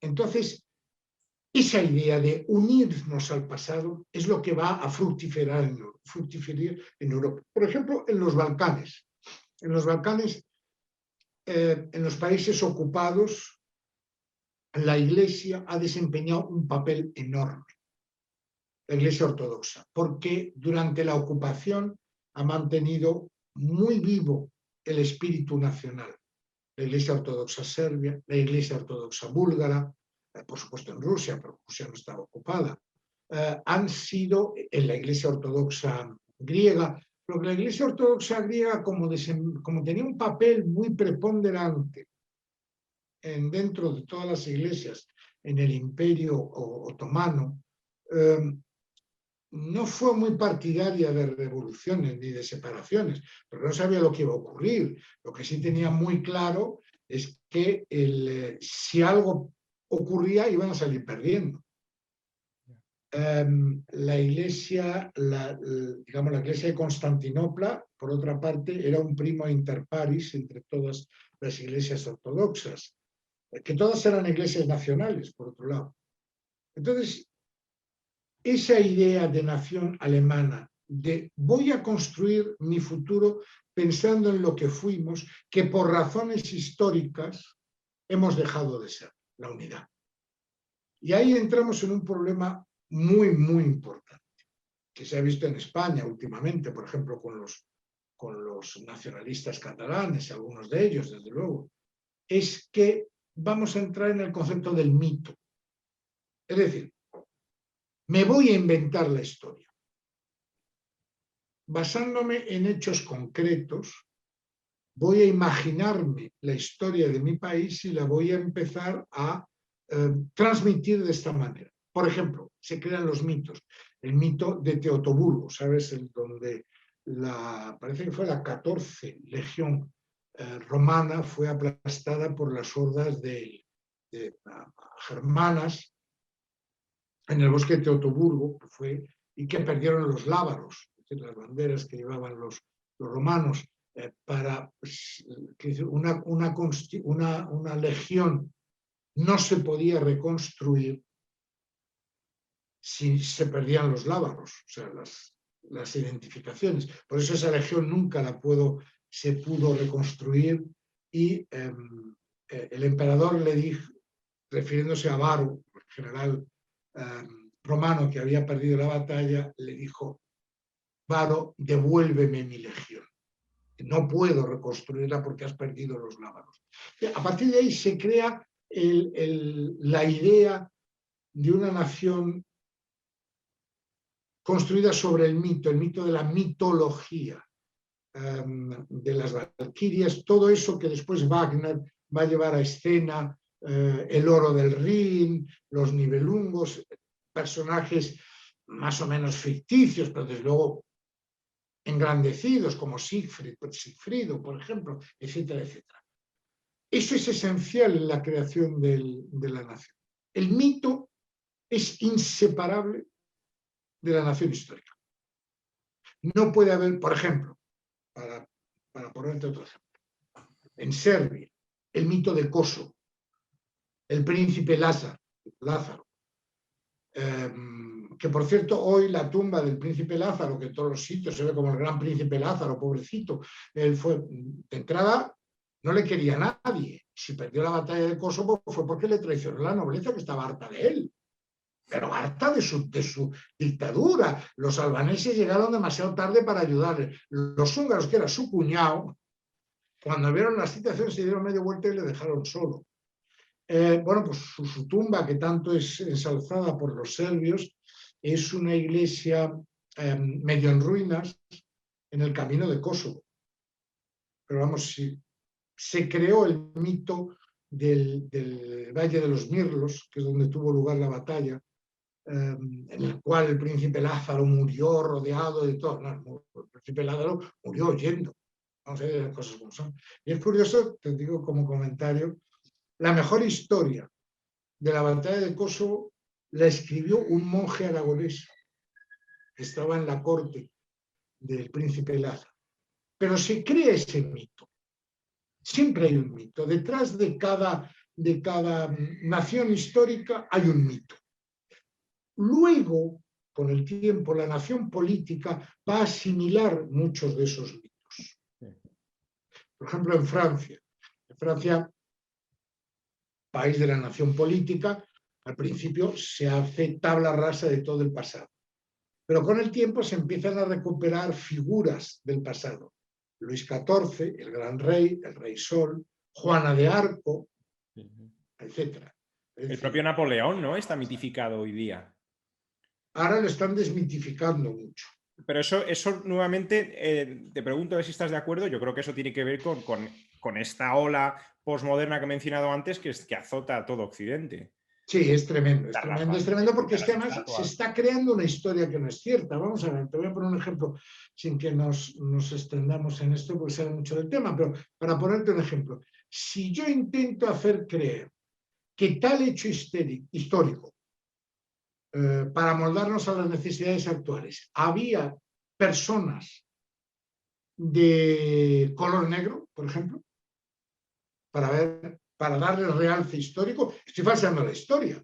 Entonces, esa idea de unirnos al pasado es lo que va a fructificar en Europa. Por ejemplo, en los Balcanes. En los Balcanes, en los países ocupados, la Iglesia ha desempeñado un papel enorme, la Iglesia ortodoxa, porque durante la ocupación ha mantenido muy vivo el espíritu nacional. La Iglesia ortodoxa serbia, la Iglesia ortodoxa búlgara, por supuesto en Rusia, pero Rusia no estaba ocupada, han sido en la Iglesia ortodoxa griega, pero la Iglesia ortodoxa griega, como tenía un papel muy preponderante dentro de todas las iglesias en el Imperio Otomano, no fue muy partidaria de revoluciones ni de separaciones, pero no sabía lo que iba a ocurrir. Lo que sí tenía muy claro es que si algo ocurría iban a salir perdiendo. La iglesia, digamos, la iglesia de Constantinopla, por otra parte, era un primo inter pares entre todas las iglesias ortodoxas, que todas eran iglesias nacionales, por otro lado. Entonces, esa idea de nación alemana, de voy a construir mi futuro pensando en lo que fuimos, que por razones históricas hemos dejado de ser, la unidad. Y ahí entramos en un problema muy, muy importante, que se ha visto en España últimamente, por ejemplo, con los nacionalistas catalanes, algunos de ellos, desde luego, es que vamos a entrar en el concepto del mito. Es decir, me voy a inventar la historia. Basándome en hechos concretos, voy a imaginarme la historia de mi país y la voy a empezar a transmitir de esta manera. Por ejemplo, se crean los mitos. El mito de Teutoburgo, ¿sabes? Donde parece que fue la 14 legión romana fue aplastada por las hordas de germanas en el bosque de Teutoburgo, y que perdieron los lábaros, es decir, las banderas que llevaban los romanos, para una legión no se podía reconstruir si se perdían los lábaros, o sea, las identificaciones. Por eso esa legión nunca se pudo reconstruir, y el emperador le dijo, refiriéndose a Varo, el general romano que había perdido la batalla, le dijo: Varo, devuélveme mi legión. No puedo reconstruirla porque has perdido los lábaros. A partir de ahí se crea la idea de una nación construida sobre el mito de la mitología, de las valquirias, todo eso que después Wagner va a llevar a escena, el oro del Rin, los Nibelungos, personajes más o menos ficticios, pero desde luego engrandecidos, como Sigfrido, por ejemplo, etcétera, etcétera. Eso es esencial en la creación de la nación. El mito es inseparable de la nación histórica. No puede haber, por ejemplo, para ponerte otro ejemplo, en Serbia, el mito de Kosovo, el príncipe Lázaro, que por cierto hoy la tumba del príncipe Lázaro, que en todos los sitios se ve como el gran príncipe Lázaro, pobrecito, él fue, de entrada, no le quería a nadie. Si perdió la batalla de Kosovo fue porque le traicionó la nobleza, que estaba harta de él, pero harta de su dictadura. Los albaneses llegaron demasiado tarde para ayudarle. Los húngaros, que era su cuñado, cuando vieron la situación se dieron media vuelta y le dejaron solo. Bueno, pues su tumba, que tanto es ensalzada por los serbios, es una iglesia medio en ruinas en el camino de Kosovo. Pero vamos, se creó el mito del Valle de los Mirlos, que es donde tuvo lugar la batalla, en el cual el príncipe Lázaro murió rodeado de todo. No, el príncipe Lázaro murió huyendo. Vamos a ver las cosas como son. Y es curioso, te digo como comentario, la mejor historia de la batalla de Kosovo la escribió un monje aragonés que estaba en la corte del príncipe Lázaro. Pero se crea ese mito. Siempre hay un mito. Detrás de cada nación histórica hay un mito. Luego, con el tiempo, la nación política va a asimilar muchos de esos mitos. Por ejemplo, en Francia, país de la nación política, al principio se hace tabla rasa de todo el pasado. Pero con el tiempo se empiezan a recuperar figuras del pasado. Luis XIV, el gran rey, el rey Sol, Juana de Arco, etc. El propio Napoleón, ¿no? Está mitificado hoy día. Ahora lo están desmitificando mucho. Pero eso nuevamente, te pregunto a ver si estás de acuerdo, yo creo que eso tiene que ver con esta ola posmoderna que he mencionado antes que azota a todo Occidente. Sí, es tremendo porque es que además se está creando una historia que no es cierta. Vamos a ver, te voy a poner un ejemplo sin que nos extendamos en esto porque sabe mucho del tema, pero para ponerte un ejemplo, si yo intento hacer creer que tal hecho histórico, para moldarnos a las necesidades actuales, había personas de color negro, por ejemplo, para darle realce histórico, estoy falseando la historia.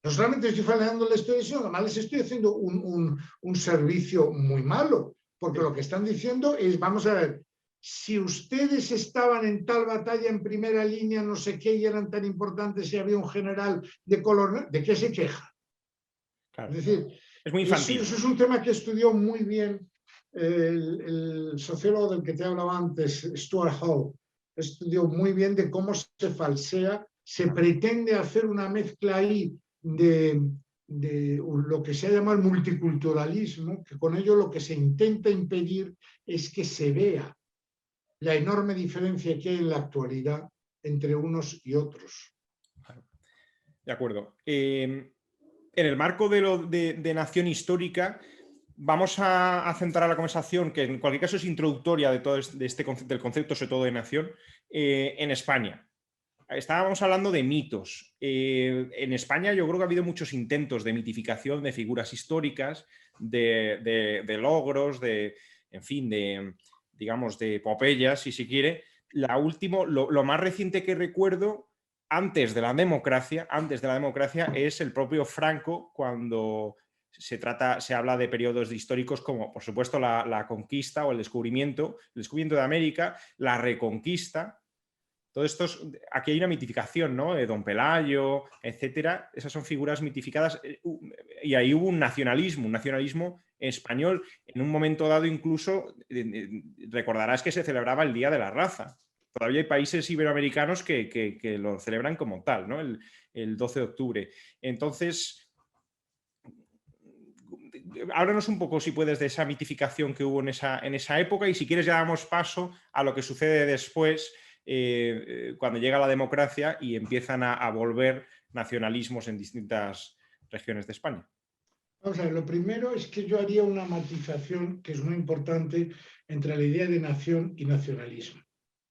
No solamente estoy falseando la historia, sino que además les estoy haciendo un servicio muy malo, porque lo que están diciendo es, vamos a ver, si ustedes estaban en tal batalla en primera línea, no sé qué, y eran tan importantes y había un general de color negro, ¿de qué se queja? Claro, es decir, es muy infantil. Eso es un tema que estudió muy bien el sociólogo del que te hablaba antes, Stuart Hall. Estudió muy bien de cómo se falsea, se pretende hacer una mezcla ahí de lo que se llama el multiculturalismo, que con ello lo que se intenta impedir es que se vea la enorme diferencia que hay en la actualidad entre unos y otros. De acuerdo. En el marco de nación histórica, vamos a centrar la conversación, que en cualquier caso es introductoria de todo del concepto, sobre todo de nación, en España. Estábamos hablando de mitos. En España yo creo que ha habido muchos intentos de mitificación de figuras históricas, de logros, en fin, digamos, de epopeyas, si se quiere. Lo más reciente que recuerdo, antes de la democracia, es el propio Franco, cuando se habla de periodos históricos como, por supuesto, la conquista o el descubrimiento de América, la reconquista. Todo esto aquí hay una mitificación, ¿no? Don Pelayo, etcétera. Esas son figuras mitificadas y ahí hubo un nacionalismo español. En un momento dado incluso, recordarás que se celebraba el Día de la Raza. Todavía hay países iberoamericanos que lo celebran como tal, ¿no? El 12 de octubre. Entonces, háblanos un poco, si puedes, de esa mitificación que hubo en esa época y si quieres ya damos paso a lo que sucede después, cuando llega la democracia y empiezan a volver nacionalismos en distintas regiones de España. Vamos a ver, lo primero es que yo haría una matización que es muy importante entre la idea de nación y nacionalismo.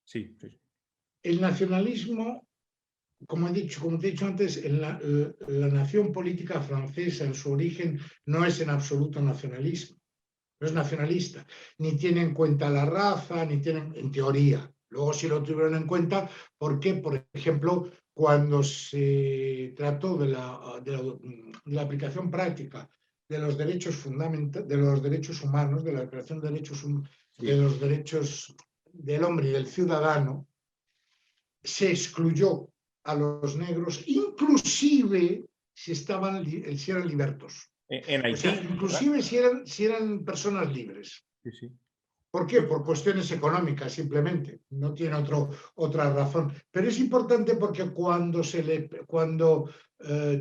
Sí, sí. El nacionalismo, como te he dicho antes, la nación política francesa en su origen no es en absoluto nacionalismo, no es nacionalista, ni tiene en cuenta la raza, ni tienen, en teoría. Luego sí lo tuvieron en cuenta porque, por ejemplo, cuando se trató de la aplicación práctica de los derechos fundamentales, de los derechos humanos, de la Declaración de los Derechos del Hombre y del Ciudadano, se excluyó a los negros, inclusive si eran libertos. En Haití. O sea, inclusive si eran personas libres. Sí, sí. ¿Por qué? Por cuestiones económicas, simplemente. No tiene otra razón. Pero es importante porque cuando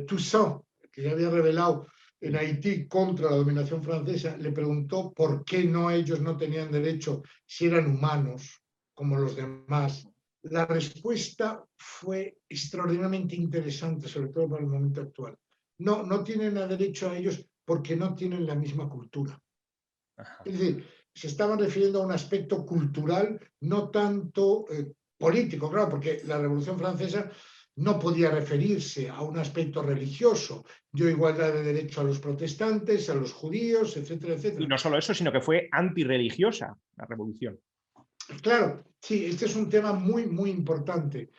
Toussaint, que ya había revelado en Haití contra la dominación francesa, le preguntó por qué ellos no tenían derecho si eran humanos como los demás. La respuesta fue extraordinariamente interesante, sobre todo para el momento actual. No tienen derecho a ellos porque no tienen la misma cultura. Ajá. Es decir, se estaban refiriendo a un aspecto cultural, no tanto político, claro, porque la Revolución Francesa no podía referirse a un aspecto religioso. Dio igualdad de derecho a los protestantes, a los judíos, etcétera, etcétera. Y no solo eso, sino que fue antirreligiosa la revolución. Claro, sí, este es un tema muy, muy importante.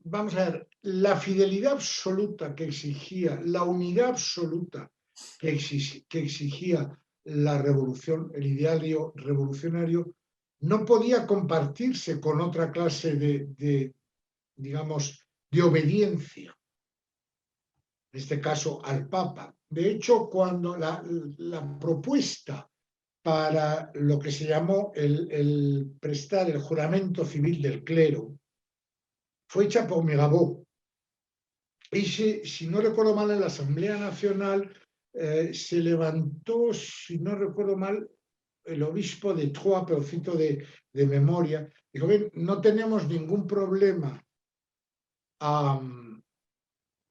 vamos a ver, la fidelidad absoluta que exigía, la unidad absoluta que exigía la revolución, el ideario revolucionario, no podía compartirse con otra clase digamos, de obediencia, en este caso al Papa. De hecho, cuando la propuesta para lo que se llamó el prestar el juramento civil del clero fue hecha por Mirabeau. Y si no recuerdo mal, en la Asamblea Nacional se levantó, si no recuerdo mal, el obispo de Troyes, pero cito de memoria, dijo, bien, no tenemos ningún problema a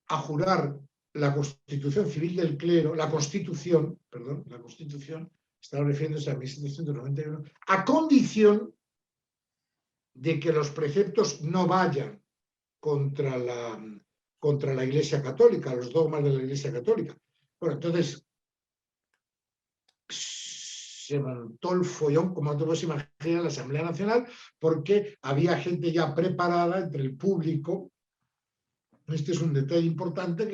jurar la Constitución Civil del Clero, la Constitución, estaba refiriéndose a 1791, a condición de que los preceptos no vayan contra la Iglesia Católica, los dogmas de la Iglesia Católica. Bueno, entonces se montó el follón, como te puedes imaginar, en la Asamblea Nacional, porque había gente ya preparada entre el público. Este es un detalle importante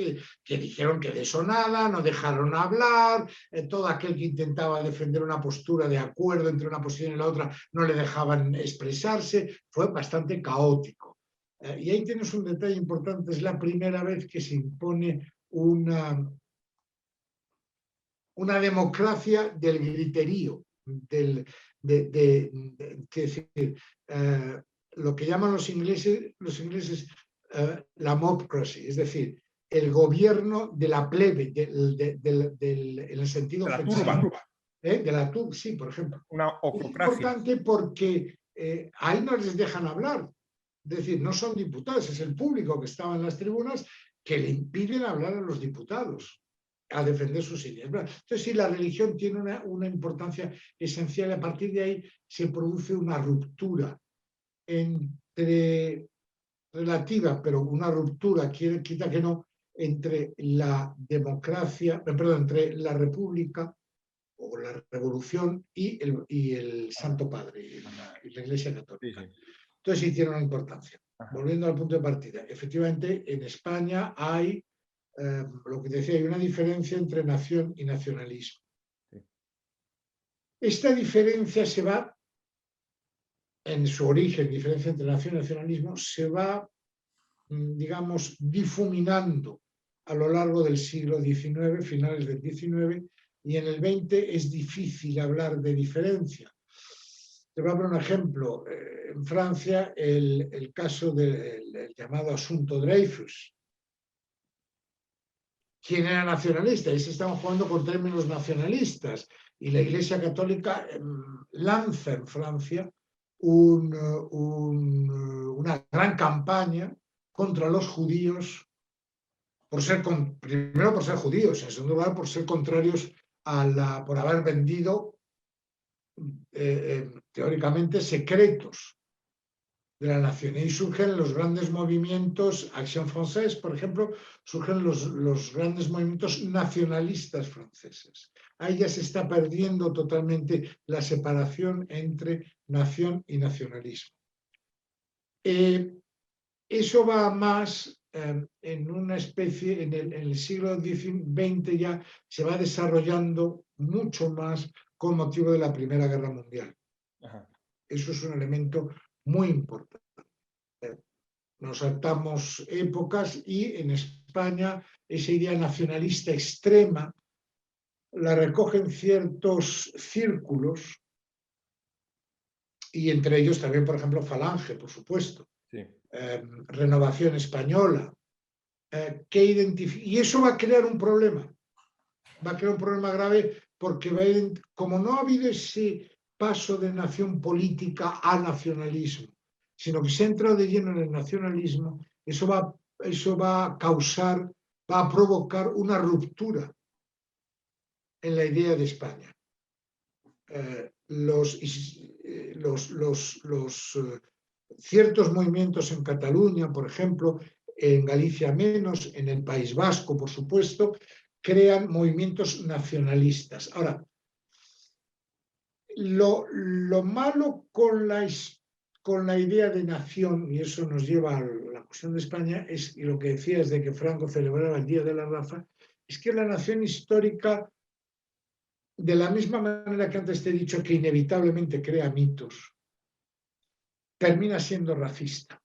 que dijeron que de eso nada, no dejaron hablar, todo aquel que intentaba defender una postura de acuerdo entre una posición y la otra no le dejaban expresarse, fue bastante caótico. Y ahí tienes un detalle importante, es la primera vez que se impone una democracia del griterío, lo que llaman los ingleses la mobcracy, es decir, el gobierno de la plebe, en el sentido De la ofensivo. turba. De la turba, sí, por ejemplo. Una Es ocrocracia. importante porque ahí no les dejan hablar. Es decir, no son diputados, es el público que estaba en las tribunas que le impiden hablar a los diputados, a defender sus ideas. Entonces, sí, la religión tiene una importancia esencial. A partir de ahí se produce una ruptura relativa, pero una ruptura, quita que no, entre la democracia, perdón, entre la república o la revolución y el Santo Padre, y la Iglesia Católica. Sí, sí. Entonces sí tiene una importancia. Ajá. Volviendo al punto de partida, efectivamente en España hay, lo que te decía, hay una diferencia entre nación y nacionalismo. Sí. Esta diferencia se va, en su origen, diferencia entre nación y nacionalismo, se va, digamos, difuminando a lo largo del siglo XIX, finales del XIX, y en el XX es difícil hablar de diferencia. Te voy a poner un ejemplo. En Francia, el caso del llamado asunto Dreyfus. ¿Quién era nacionalista? Y se estaban jugando con términos nacionalistas. Y la Iglesia Católica lanza en Francia una gran campaña contra los judíos, primero por ser judíos, en segundo lugar por ser contrarios por haber vendido teóricamente secretos de la nación. Y surgen los grandes movimientos, Action Française, por ejemplo, surgen los grandes movimientos nacionalistas franceses. Ahí ya se está perdiendo totalmente la separación entre nación y nacionalismo. Eso va más en una especie, en el siglo XX ya se va desarrollando mucho más con motivo de la Primera Guerra Mundial. Ajá. Eso es un elemento muy importante. Nos saltamos épocas y en España esa idea nacionalista extrema la recogen ciertos círculos y entre ellos también, por ejemplo, Falange, por supuesto. Sí. Renovación Española, y eso va a crear un problema. Va a crear un problema grave porque como no ha habido ese paso de nación política a nacionalismo, sino que se ha entrado de lleno en el nacionalismo, eso va a provocar una ruptura en la idea de España. Ciertos movimientos en Cataluña, por ejemplo, en Galicia menos, en el País Vasco, por supuesto, crean movimientos nacionalistas. Ahora, lo malo con con la idea de nación, y eso nos lleva a la cuestión de España, y lo que decías de que Franco celebraba el Día de la Raza, es que la nación histórica, de la misma manera que antes te he dicho que inevitablemente crea mitos, termina siendo racista.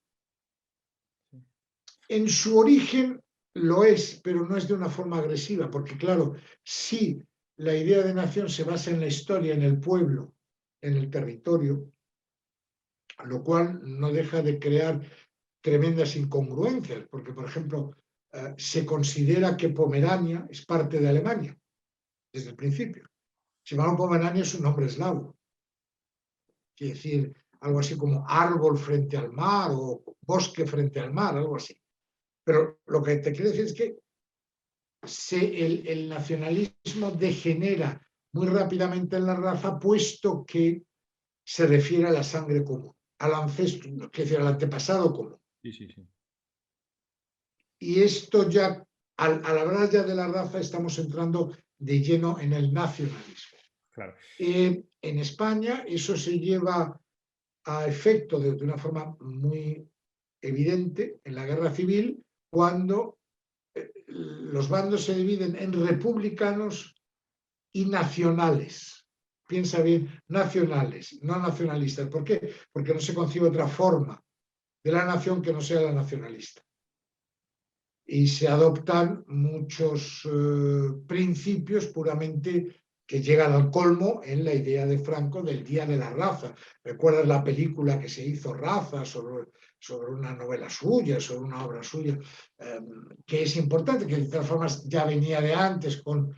En su origen lo es, pero no es de una forma agresiva, porque claro, si la idea de nación se basa en la historia, en el pueblo, en el territorio, lo cual no deja de crear tremendas incongruencias, porque, por ejemplo, se considera que Pomerania es parte de Alemania, desde el principio. Sin embargo, Pomerania es un nombre eslavo. Quiere decir algo así como árbol frente al mar o bosque frente al mar, algo así. Pero lo que te quiero decir es que el nacionalismo degenera muy rápidamente en la raza, puesto que se refiere a la sangre común, al ancestro, es decir, al antepasado común. Sí, sí, sí. Y esto ya, al hablar ya de la raza, estamos entrando de lleno en el nacionalismo. Claro. En España eso se lleva a efecto de una forma muy evidente en la guerra civil, cuando los bandos se dividen en republicanos y nacionales. Piensa bien, nacionales, no nacionalistas. ¿Por qué? Porque no se concibe otra forma de la nación que no sea la nacionalista. Y se adoptan muchos principios puramente que llegan al colmo en la idea de Franco del Día de la Raza. ¿Recuerdas la película que se hizo, Raza, sobre una novela suya, sobre una obra suya, que es importante, que de todas formas ya venía de antes con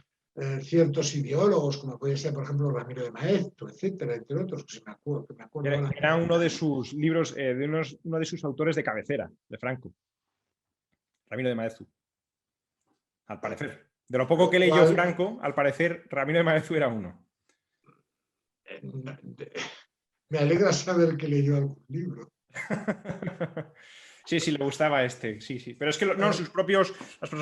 ciertos ideólogos, como puede ser, por ejemplo, Ramiro de Maeztu, etcétera, entre otros, que me acuerdo ahora. Era uno de sus libros, uno de sus autores de cabecera, de Franco. Ramiro de Maeztu. Al parecer. De lo poco que leyó Franco, al parecer, Ramiro de Maeztu era uno. Me alegra saber que leyó algún libro. Sí, sí, le gustaba este, sí, sí. Pero es que no, sus propios,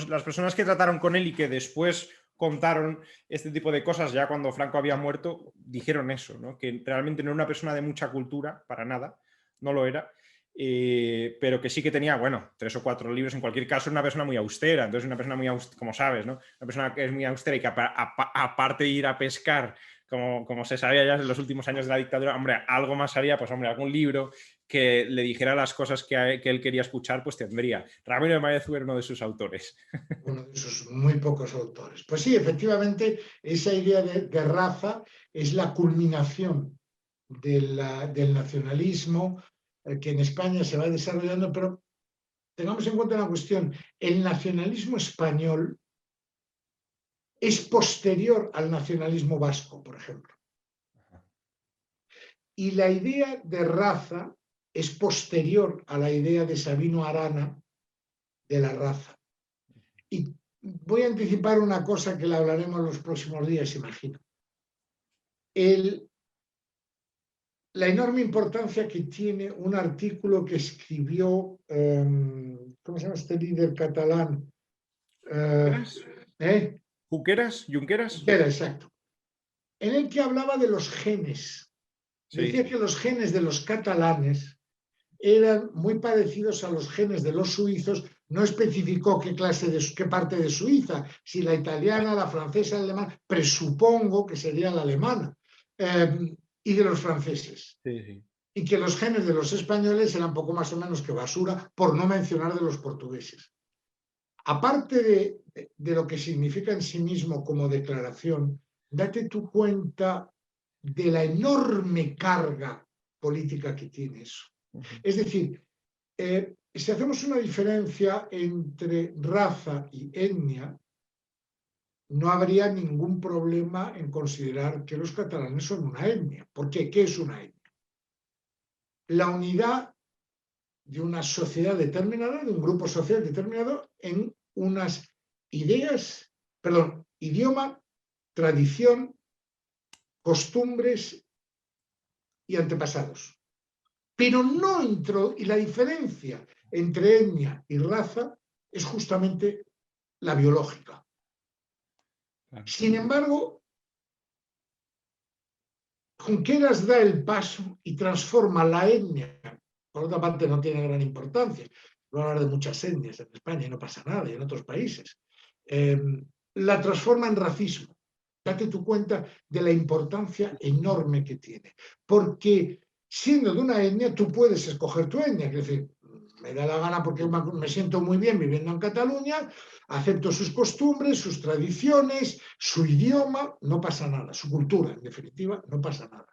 las personas que trataron con él y que después contaron este tipo de cosas, ya cuando Franco había muerto, dijeron eso, ¿no? Que realmente no era una persona de mucha cultura, para nada, no lo era, pero que sí que tenía, bueno, 3 o 4 libros, en cualquier caso, una persona muy austera, entonces una persona muy austera, como sabes, ¿no? Una persona que es muy austera y que aparte de ir a pescar, como se sabía ya en los últimos años de la dictadura, hombre, algo más haría, pues hombre, algún libro que le dijera las cosas que él quería escuchar, pues tendría. Ramiro de Maeztu era uno de sus autores. Uno de sus muy pocos autores. Pues sí, efectivamente, esa idea de raza es la culminación del nacionalismo que en España se va desarrollando, pero tengamos en cuenta una cuestión, el nacionalismo español es posterior al nacionalismo vasco, por ejemplo. Y la idea de raza es posterior a la idea de Sabino Arana de la raza. Y voy a anticipar una cosa que la hablaremos los próximos días, imagino. La enorme importancia que tiene un artículo que escribió, ¿cómo se llama este líder catalán? ¿Junqueras? Junqueras, exacto. En el que hablaba de los genes. Sí. Decía que los genes de los catalanes eran muy parecidos a los genes de los suizos. No especificó qué parte de Suiza, si la italiana, la francesa, la alemana, presupongo que sería la alemana, y de los franceses. Sí, sí. Y que los genes de los españoles eran poco más o menos que basura, por no mencionar de los portugueses. Aparte de lo que significa en sí mismo como declaración, date tu cuenta de la enorme carga política que tiene eso. Es decir, si hacemos una diferencia entre raza y etnia, no habría ningún problema en considerar que los catalanes son una etnia. ¿Por qué? ¿Qué es una etnia? La unidad de una sociedad determinada, de un grupo social determinado, en unas ideas, idioma, tradición, costumbres y antepasados. Pero no entró, y la diferencia entre etnia y raza es justamente la biológica. Sin embargo, Junqueras da el paso y transforma la etnia Por otra parte, no tiene gran importancia. Voy a hablar de muchas etnias en España y no pasa nada, y en otros países. La transforma en racismo. Date tu cuenta de la importancia enorme que tiene. Porque siendo de una etnia, tú puedes escoger tu etnia. Es decir, me da la gana porque me siento muy bien viviendo en Cataluña, acepto sus costumbres, sus tradiciones, su idioma, no pasa nada. Su cultura, en definitiva, no pasa nada.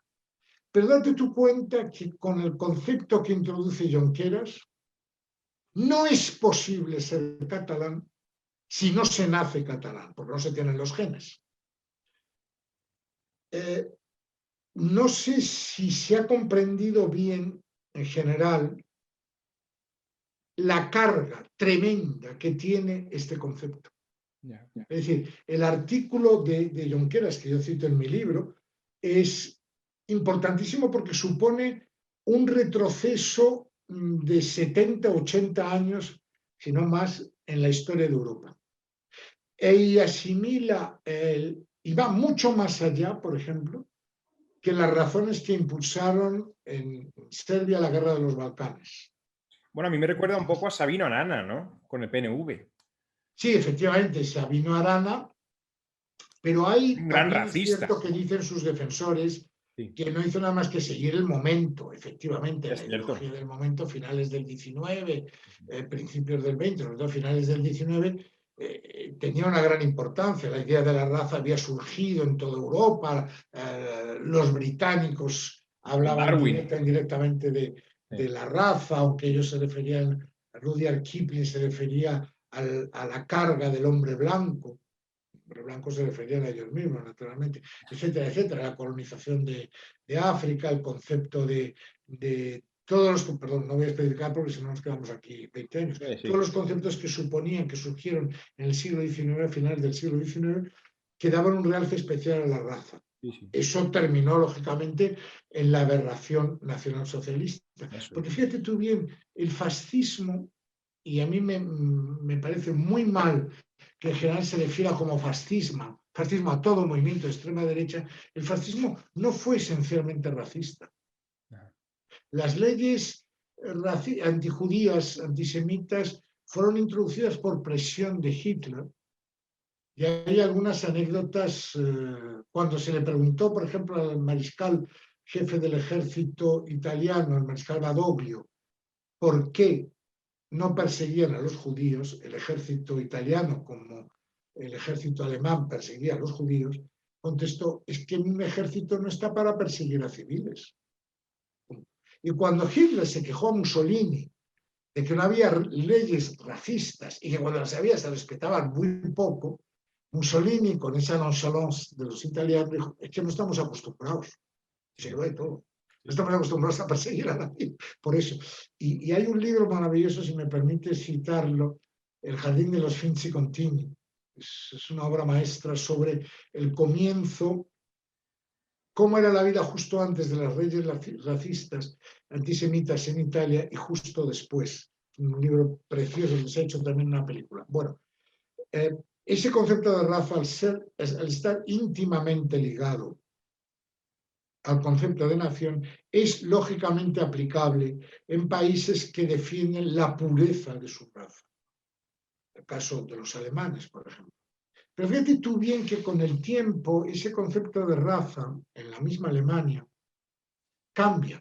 Pero date tu cuenta que con el concepto que introduce Junqueras, no es posible ser catalán si no se nace catalán, porque no se tienen los genes. No sé si se ha comprendido bien, en general, la carga tremenda que tiene este concepto. Es decir, el artículo de Junqueras, que yo cito en mi libro, es importantísimo porque supone un retroceso de 70, 80 años, si no más, en la historia de Europa. Y asimila, y va mucho más allá, por ejemplo, que las razones que impulsaron en Serbia la guerra de los Balcanes. Bueno, a mí me recuerda un poco a Sabino Arana, ¿no? Con el PNV. Sí, efectivamente, Sabino Arana, pero hay Un gran también es racista. cierto que dicen sus defensores Sí, que no hizo nada más que seguir el momento, efectivamente, es la cierto. ideología del momento, finales del 19, principios del 20, sobre todo finales del 19, tenía una gran importancia. La idea de la raza había surgido en toda Europa, los británicos hablaban Darwin. directa e indirectamente de la raza, aunque ellos se referían, Rudyard Kipling se refería a la carga del hombre blanco. Los blancos se referían a ellos mismos, naturalmente, etcétera, etcétera. La colonización de África, el concepto de todos los, perdón, no voy a especificar porque si no nos quedamos aquí 20 años, Sí, todos sí. los conceptos que suponían que surgieron en el siglo XIX, a finales del siglo XIX, que daban un realce especial a la raza. Sí, sí. Eso terminó, lógicamente, en la aberración nacionalsocialista. Eso Porque es. fíjate tú bien, el fascismo, y a mí me parece muy mal que en general se refiera como fascismo a todo movimiento de extrema derecha, el fascismo no fue esencialmente racista. Las leyes antijudías, antisemitas, fueron introducidas por presión de Hitler. Y hay algunas anécdotas, cuando se le preguntó, por ejemplo, al mariscal jefe del ejército italiano, el mariscal Badoglio, por qué no perseguían a los judíos, el ejército italiano como el ejército alemán perseguía a los judíos, contestó, es que un ejército no está para perseguir a civiles. Y cuando Hitler se quejó a Mussolini de que no había leyes racistas y que cuando las había se respetaban muy poco, Mussolini, con esa nonchalance de los italianos, dijo, es que no estamos acostumbrados, se lo de todo. No estamos acostumbrados a perseguir a nadie, por eso. Y hay un libro maravilloso, si me permite citarlo, El jardín de los Finzi Contini. Es una obra maestra sobre el comienzo, cómo era la vida justo antes de las leyes racistas, antisemitas en Italia y justo después. Un libro precioso que se ha hecho también una película. Bueno, ese concepto de raza, al estar íntimamente ligado al concepto de nación, es lógicamente aplicable en países que defienden la pureza de su raza. El caso de los alemanes, por ejemplo. Pero fíjate tú bien que con el tiempo ese concepto de raza en la misma Alemania cambia,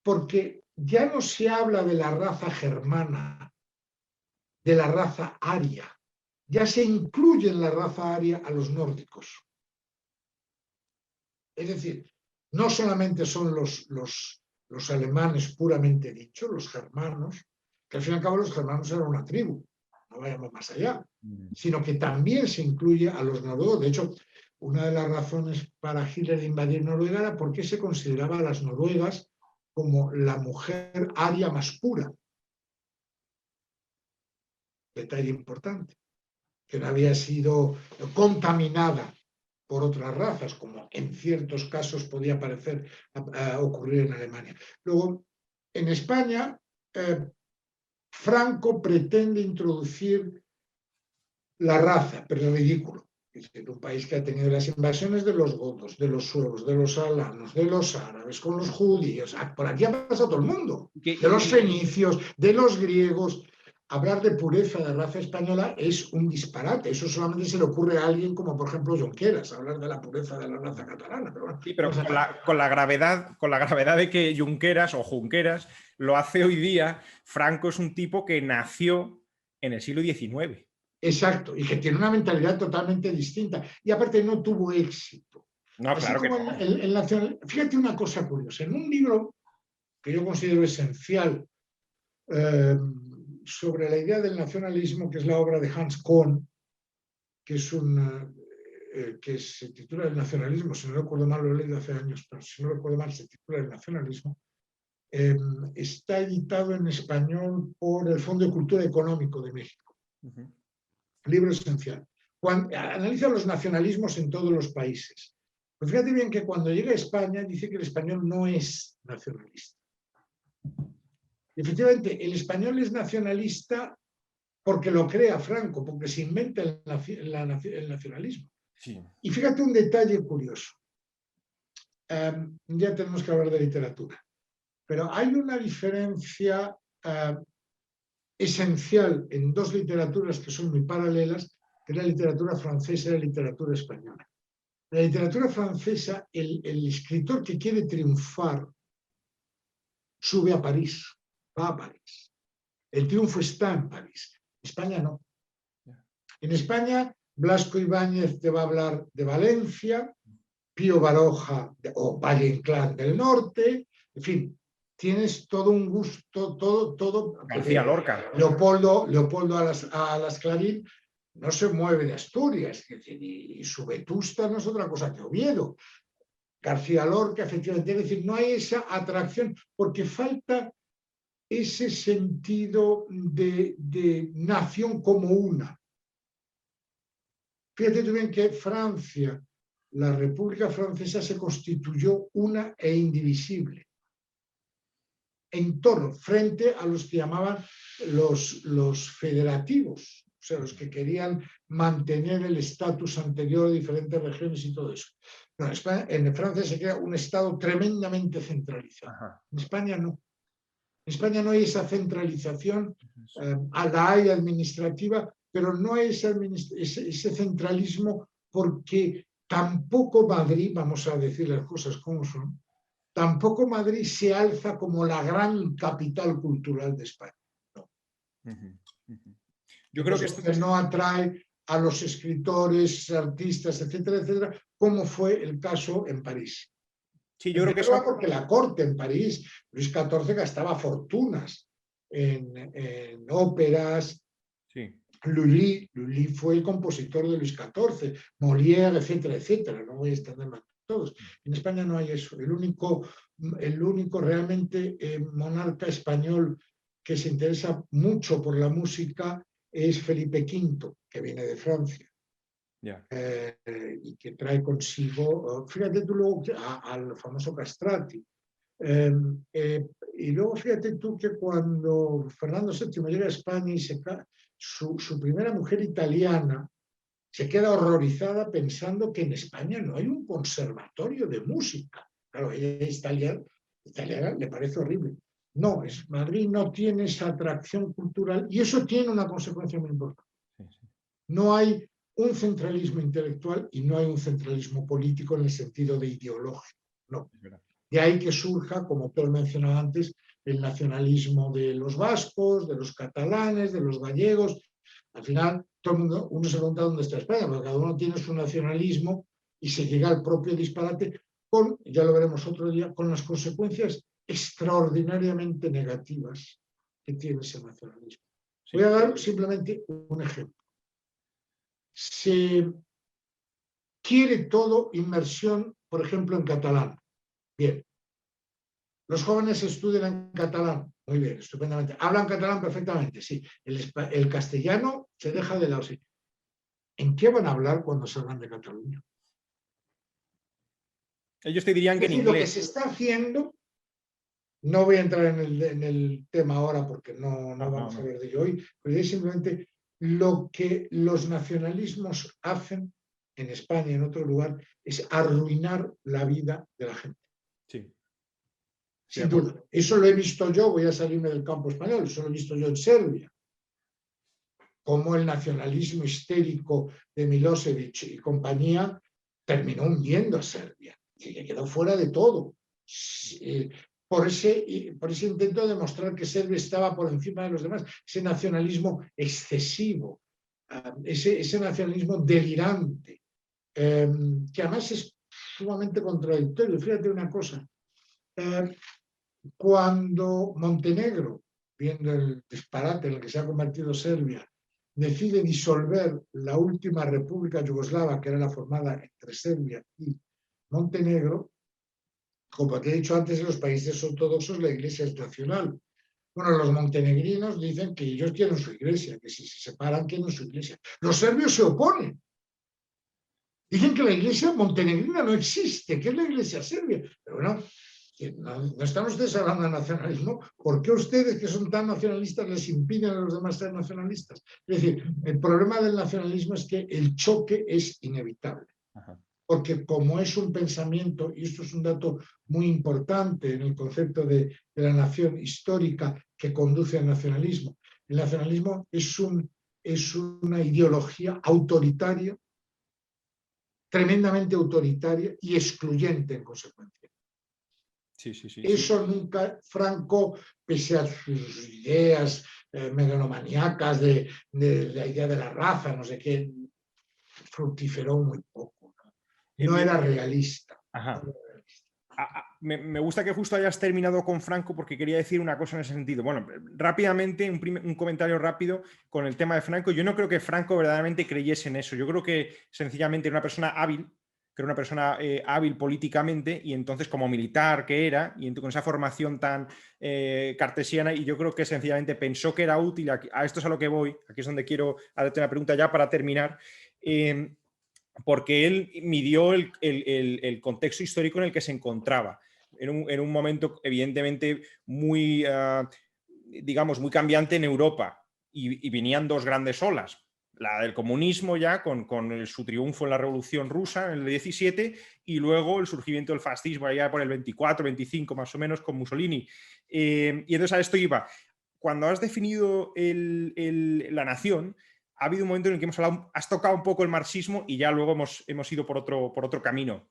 porque ya no se habla de la raza germana, de la raza aria, ya se incluye en la raza aria a los nórdicos. Es decir, no solamente son los alemanes puramente dichos, los germanos, que al fin y al cabo los germanos eran una tribu, no vayamos más allá, sino que también se incluye a los noruegos. De hecho, una de las razones para Hitler de invadir Noruega era porque se consideraba a las noruegas como la mujer aria más pura. Detalle importante, que no había sido contaminada por otras razas, como en ciertos casos podía parecer ocurrir en Alemania. Luego, en España, Franco pretende introducir la raza, pero es ridículo. Es decir, un país que ha tenido las invasiones de los godos, de los suevos, de los alanos, de los árabes, con los judíos. Por aquí ha pasado todo el mundo. De los fenicios, de los griegos. Hablar de pureza de raza española es un disparate. Eso solamente se le ocurre a alguien como, por ejemplo, Junqueras, hablar de la pureza de la raza catalana. Pero bueno, sí, pero con la gravedad de que Junqueras o Junqueras lo hace hoy día, Franco es un tipo que nació en el siglo XIX. Exacto, y que tiene una mentalidad totalmente distinta. Y aparte no tuvo éxito. No, Así claro que como no. el nacional. Fíjate una cosa curiosa. En un libro que yo considero esencial sobre la idea del nacionalismo, que es la obra de Hans Kohn, que es que se titula El nacionalismo, si no recuerdo mal, lo he leído hace años, pero si no recuerdo mal, se titula El nacionalismo. Está editado en español por el Fondo de Cultura Económico de México. Libro esencial. Analiza los nacionalismos en todos los países. Pues fíjate bien que cuando llega a España dice que el español no es nacionalista. Efectivamente, el español es nacionalista porque lo crea Franco, porque se inventa el nacionalismo. Sí. Y fíjate un detalle curioso. Ya tenemos que hablar de literatura, pero hay una diferencia esencial en dos literaturas que son muy paralelas, que es la literatura francesa y la literatura española. En la literatura francesa, el escritor que quiere triunfar sube a París, va a París. El triunfo está en París. España no. En España, Blasco Ibáñez te va a hablar de Valencia, Pío Baroja o Valle Inclán del norte, en fin, tienes todo un gusto, todo. García Lorca. Leopoldo a las Clarín no se mueve de Asturias, es decir, y su Vetusta no es otra cosa que Oviedo. García Lorca, efectivamente, es decir, no hay esa atracción porque falta ese sentido de nación como una. Fíjate tú bien que Francia, la República Francesa se constituyó una e indivisible en torno, frente a los que llamaban los federativos, o sea, los que querían mantener el estatus anterior de diferentes regiones y todo eso. No, en Francia se crea un Estado tremendamente centralizado. Ajá. En España no. En España no hay esa centralización, la hay administrativa, pero no hay ese centralismo porque tampoco Madrid, vamos a decir las cosas como son, tampoco Madrid se alza como la gran capital cultural de España. No. Yo creo que esto no atrae a los escritores, artistas, etcétera, etcétera, como fue el caso en París. Sí, yo creo que eso... porque la corte en París, Luis XIV gastaba fortunas en óperas. Sí. Lully fue el compositor de Luis XIV, Molière, etcétera, etcétera. No voy a extenderme a todos. En España no hay eso. El único realmente monarca español que se interesa mucho por la música es Felipe V, que viene de Francia. Yeah. Y que trae consigo, fíjate tú luego al famoso Castrati. Y luego fíjate tú que cuando Fernando VII llega a España y su primera mujer italiana se queda horrorizada pensando que en España no hay un conservatorio de música. Claro, ella es italiana, le parece horrible. No, Madrid no tiene esa atracción cultural y eso tiene una consecuencia muy importante. No hay un centralismo intelectual y no hay un centralismo político en el sentido de ideológico. No. De ahí que surja, como tú has mencionado antes, el nacionalismo de los vascos, de los catalanes, de los gallegos. Al final, todo el mundo, uno se pregunta dónde está España, porque cada uno tiene su nacionalismo y se llega al propio disparate con, ya lo veremos otro día, con las consecuencias extraordinariamente negativas que tiene ese nacionalismo. Sí. Voy a dar simplemente un ejemplo. Se quiere todo inmersión, por ejemplo, en catalán. Bien. Los jóvenes estudian en catalán. Muy bien, estupendamente. ¿Hablan catalán perfectamente? Sí. El castellano se deja de lado. Sí. ¿En qué van a hablar cuando salgan de Cataluña? Ellos te dirían que en inglés. Lo que se está haciendo, no voy a entrar en el tema ahora porque no vamos a hablar de ello hoy, pero es simplemente lo que los nacionalismos hacen en España, en otro lugar, es arruinar la vida de la gente. Sí. Sin duda. Eso lo he visto yo, voy a salirme del campo español, eso lo he visto yo en Serbia. Cómo el nacionalismo histérico de Milosevic y compañía terminó hundiendo a Serbia, y que quedó fuera de todo. Por ese intento de demostrar que Serbia estaba por encima de los demás, ese nacionalismo excesivo, ese nacionalismo delirante, que además es sumamente contradictorio. Fíjate una cosa, cuando Montenegro, viendo el disparate en el que se ha convertido Serbia, decide disolver la última república yugoslava, que era la formada entre Serbia y Montenegro, como te he dicho antes, en los países ortodoxos la iglesia es nacional. Bueno, los montenegrinos dicen que ellos quieren su iglesia, que si se separan quieren su iglesia. Los serbios se oponen. Dicen que la iglesia montenegrina no existe, que es la iglesia serbia. Pero bueno, no están ustedes hablando de nacionalismo. ¿Por qué ustedes, que son tan nacionalistas, les impiden a los demás ser nacionalistas? Es decir, el problema del nacionalismo es que el choque es inevitable. Ajá. Porque como es un pensamiento, y esto es un dato muy importante en el concepto de la nación histórica que conduce al nacionalismo, el nacionalismo es una ideología autoritaria, tremendamente autoritaria y excluyente en consecuencia. Sí, sí, sí, eso sí. Nunca, Franco, pese a sus ideas megalomaníacas de la idea de la raza, no sé qué, fructiferó muy poco. No era realista. Ajá. Me gusta que justo hayas terminado con Franco porque quería decir una cosa en ese sentido. Bueno, rápidamente, un comentario rápido con el tema de Franco. Yo no creo que Franco verdaderamente creyese en eso. Yo creo que sencillamente era una persona hábil, que era una persona hábil políticamente y entonces como militar que era, y con esa formación tan cartesiana, y yo creo que sencillamente pensó que era útil, a esto es a lo que voy, aquí es donde quiero hacerte una pregunta ya para terminar, porque él midió el contexto histórico en el que se encontraba, en un momento evidentemente muy, digamos, muy cambiante en Europa, y venían dos grandes olas, la del comunismo ya con su triunfo en la Revolución Rusa en el 17 y luego el surgimiento del fascismo allá por el 24, 25 más o menos con Mussolini. Y entonces a esto iba. Cuando has definido la nación, ha habido un momento en el que has tocado un poco el marxismo y ya luego hemos ido por otro camino.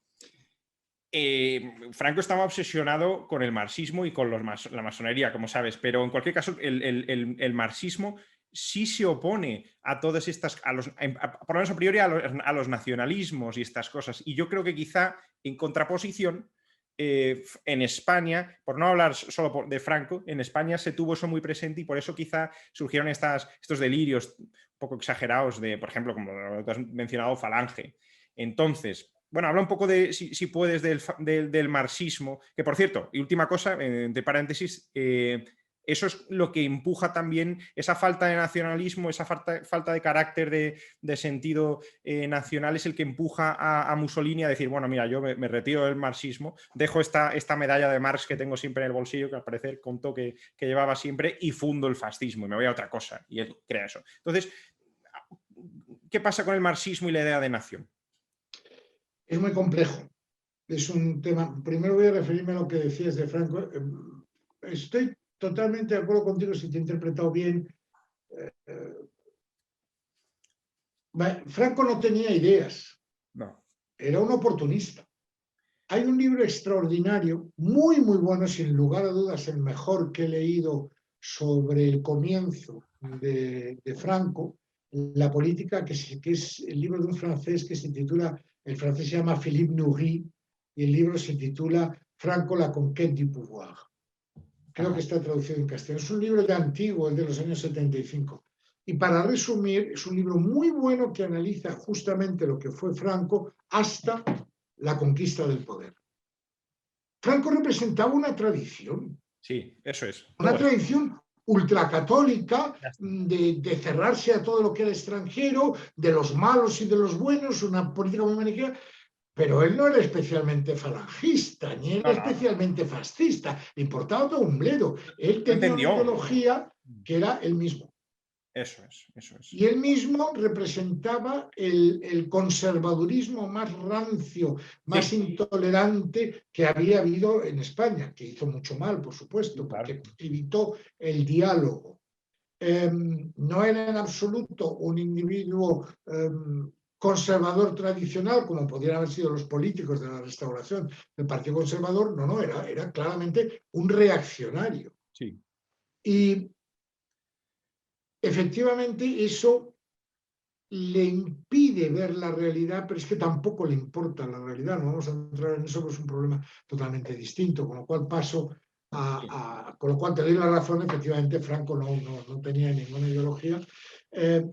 Franco estaba obsesionado con el marxismo y con la masonería, como sabes, pero en cualquier caso el marxismo sí se opone a todas estas, por lo menos a priori a los nacionalismos y estas cosas. Y yo creo que quizá en contraposición, en España, por no hablar solo de Franco, en España se tuvo eso muy presente y por eso quizá surgieron estos delirios un poco exagerados de, por ejemplo, como tú has mencionado, Falange. Entonces, bueno, habla un poco de, si puedes, del marxismo, que por cierto, y última cosa, entre paréntesis, eso es lo que empuja también esa falta de nacionalismo, esa falta de carácter de sentido nacional, es el que empuja a Mussolini a decir, bueno, mira, yo me retiro del marxismo, dejo esta medalla de Marx que tengo siempre en el bolsillo, que al parecer contó que llevaba siempre, y fundo el fascismo y me voy a otra cosa. Y él crea eso. Entonces, ¿qué pasa con el marxismo y la idea de nación? Es muy complejo. Es un tema. Primero voy a referirme a lo que decías de Franco. Estoy totalmente de acuerdo contigo si te he interpretado bien. Franco no tenía ideas. No. Era un oportunista. Hay un libro extraordinario, muy, muy bueno, sin lugar a dudas, el mejor que he leído sobre el comienzo de Franco, la política, que es el libro de un francés que se titula, el francés se llama Philippe Noury, y el libro se titula Franco, la conquête du pouvoir. Creo que está traducido en castellano. Es un libro ya antiguo, es de los años 75. Y para resumir, es un libro muy bueno que analiza justamente lo que fue Franco hasta la conquista del poder. Franco representaba una tradición. Sí, eso es. Una tradición ultracatólica de cerrarse a todo lo que era extranjero, de los malos y de los buenos, una política muy maniquea. Pero él no era especialmente falangista, ni era especialmente fascista. Le importaba todo un bledo. Él tenía una ideología que era él mismo. Eso es, eso es. Y él mismo representaba el conservadurismo más rancio, más intolerante que había habido en España, que hizo mucho mal, por supuesto, porque evitó el diálogo. No era en absoluto un individuo conservador tradicional, como podrían haber sido los políticos de la Restauración del Partido Conservador. No, era claramente un reaccionario. Sí. Y efectivamente eso le impide ver la realidad, pero es que tampoco le importa la realidad. No vamos a entrar en eso, pues es un problema totalmente distinto, con lo cual con lo cual te doy la razón. Efectivamente, Franco no tenía ninguna ideología.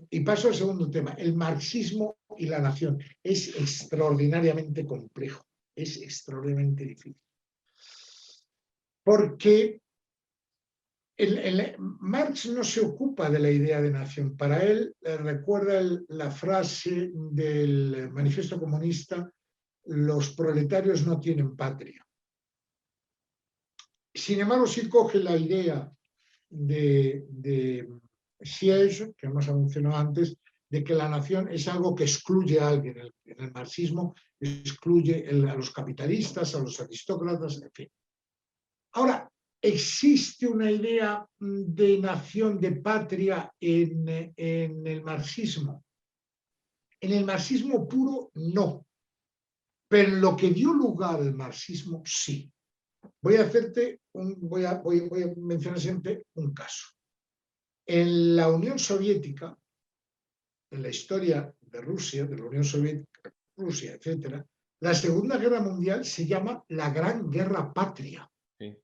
Y paso al segundo tema. El marxismo y la nación es extraordinariamente complejo, es extraordinariamente difícil. Porque Marx no se ocupa de la idea de nación. Para él, recuerda la frase del Manifiesto Comunista: los proletarios no tienen patria. Sin embargo, sí coge la idea de Siege, que hemos mencionado antes, de que la nación es algo que excluye a alguien. En el marxismo excluye a los capitalistas, a los aristócratas, en fin. Ahora, ¿existe una idea de nación, de patria en el marxismo? En el marxismo puro, no. Pero en lo que dio lugar al marxismo, sí. Voy a mencionar siempre un caso. En la Unión Soviética, en la historia de Rusia, de la Unión Soviética, Rusia, etc., la Segunda Guerra Mundial se llama la Gran Guerra Patria. Sí.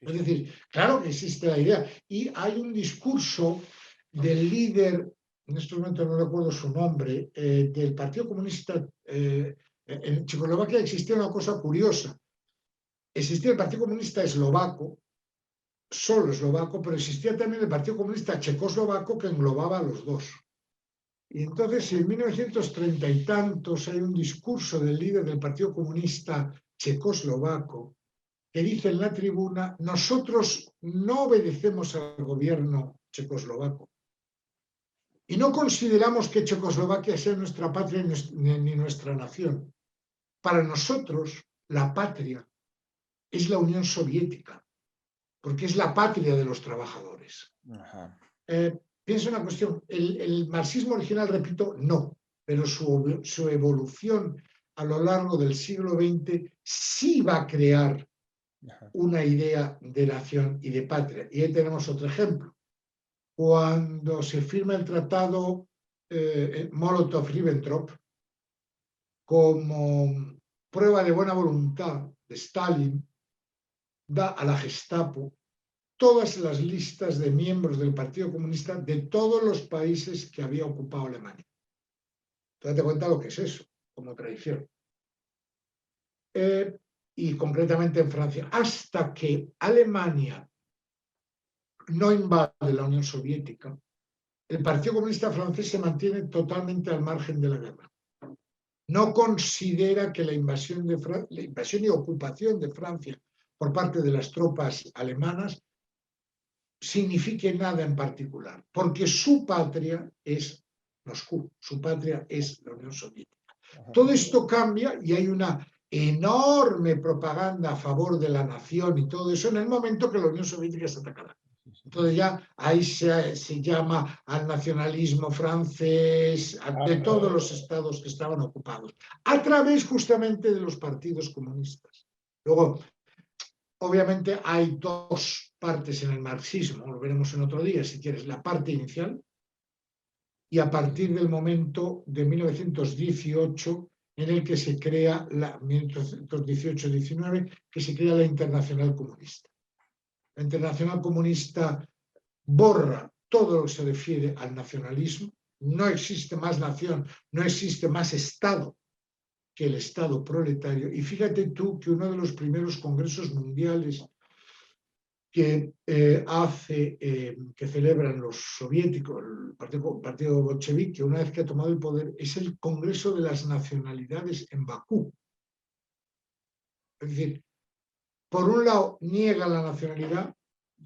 Es decir, claro que existe la idea. Y hay un discurso del líder, en estos momentos no recuerdo su nombre, del Partido Comunista. En Checoslovaquia existía una cosa curiosa. Existía el Partido Comunista eslovaco, solo eslovaco, pero existía también el Partido Comunista checoslovaco, que englobaba a los dos. Y entonces, en 1930 y tantos, hay un discurso del líder del Partido Comunista checoslovaco que dice en la tribuna: nosotros no obedecemos al gobierno checoslovaco y no consideramos que Checoslovaquia sea nuestra patria ni nuestra nación. Para nosotros, la patria es la Unión Soviética, porque es la patria de los trabajadores. Piensa una cuestión: el marxismo original, repito, no, pero su evolución a lo largo del siglo XX sí va a crear una idea de nación y de patria. Y ahí tenemos otro ejemplo. Cuando se firma el tratado Molotov-Ribbentrop, como prueba de buena voluntad de Stalin, da a la Gestapo todas las listas de miembros del Partido Comunista de todos los países que había ocupado Alemania. Date cuenta lo que es eso, como traición. Y concretamente en Francia, hasta que Alemania no invade la Unión Soviética, el Partido Comunista francés se mantiene totalmente al margen de la guerra. No considera que la invasión y ocupación de Francia por parte de las tropas alemanas signifique nada en particular, porque su patria es Moscú, su patria es la Unión Soviética. Todo esto cambia y hay una enorme propaganda a favor de la nación y todo eso en el momento que la Unión Soviética es atacada. Entonces ya ahí se llama al nacionalismo francés, de todos los estados que estaban ocupados, a través justamente de los partidos comunistas. Luego, obviamente hay dos partes en el marxismo, lo veremos en otro día si quieres: la parte inicial, y a partir del momento de 1918 en el que se crea, 1918-19, que se crea la Internacional Comunista. La Internacional Comunista borra todo lo que se refiere al nacionalismo. No existe más nación, no existe más Estado que el Estado proletario. Y fíjate tú que uno de los primeros congresos mundiales que que celebran los soviéticos, el partido bolchevique, una vez que ha tomado el poder, es el Congreso de las Nacionalidades en Bakú. Es decir, por un lado niega la nacionalidad,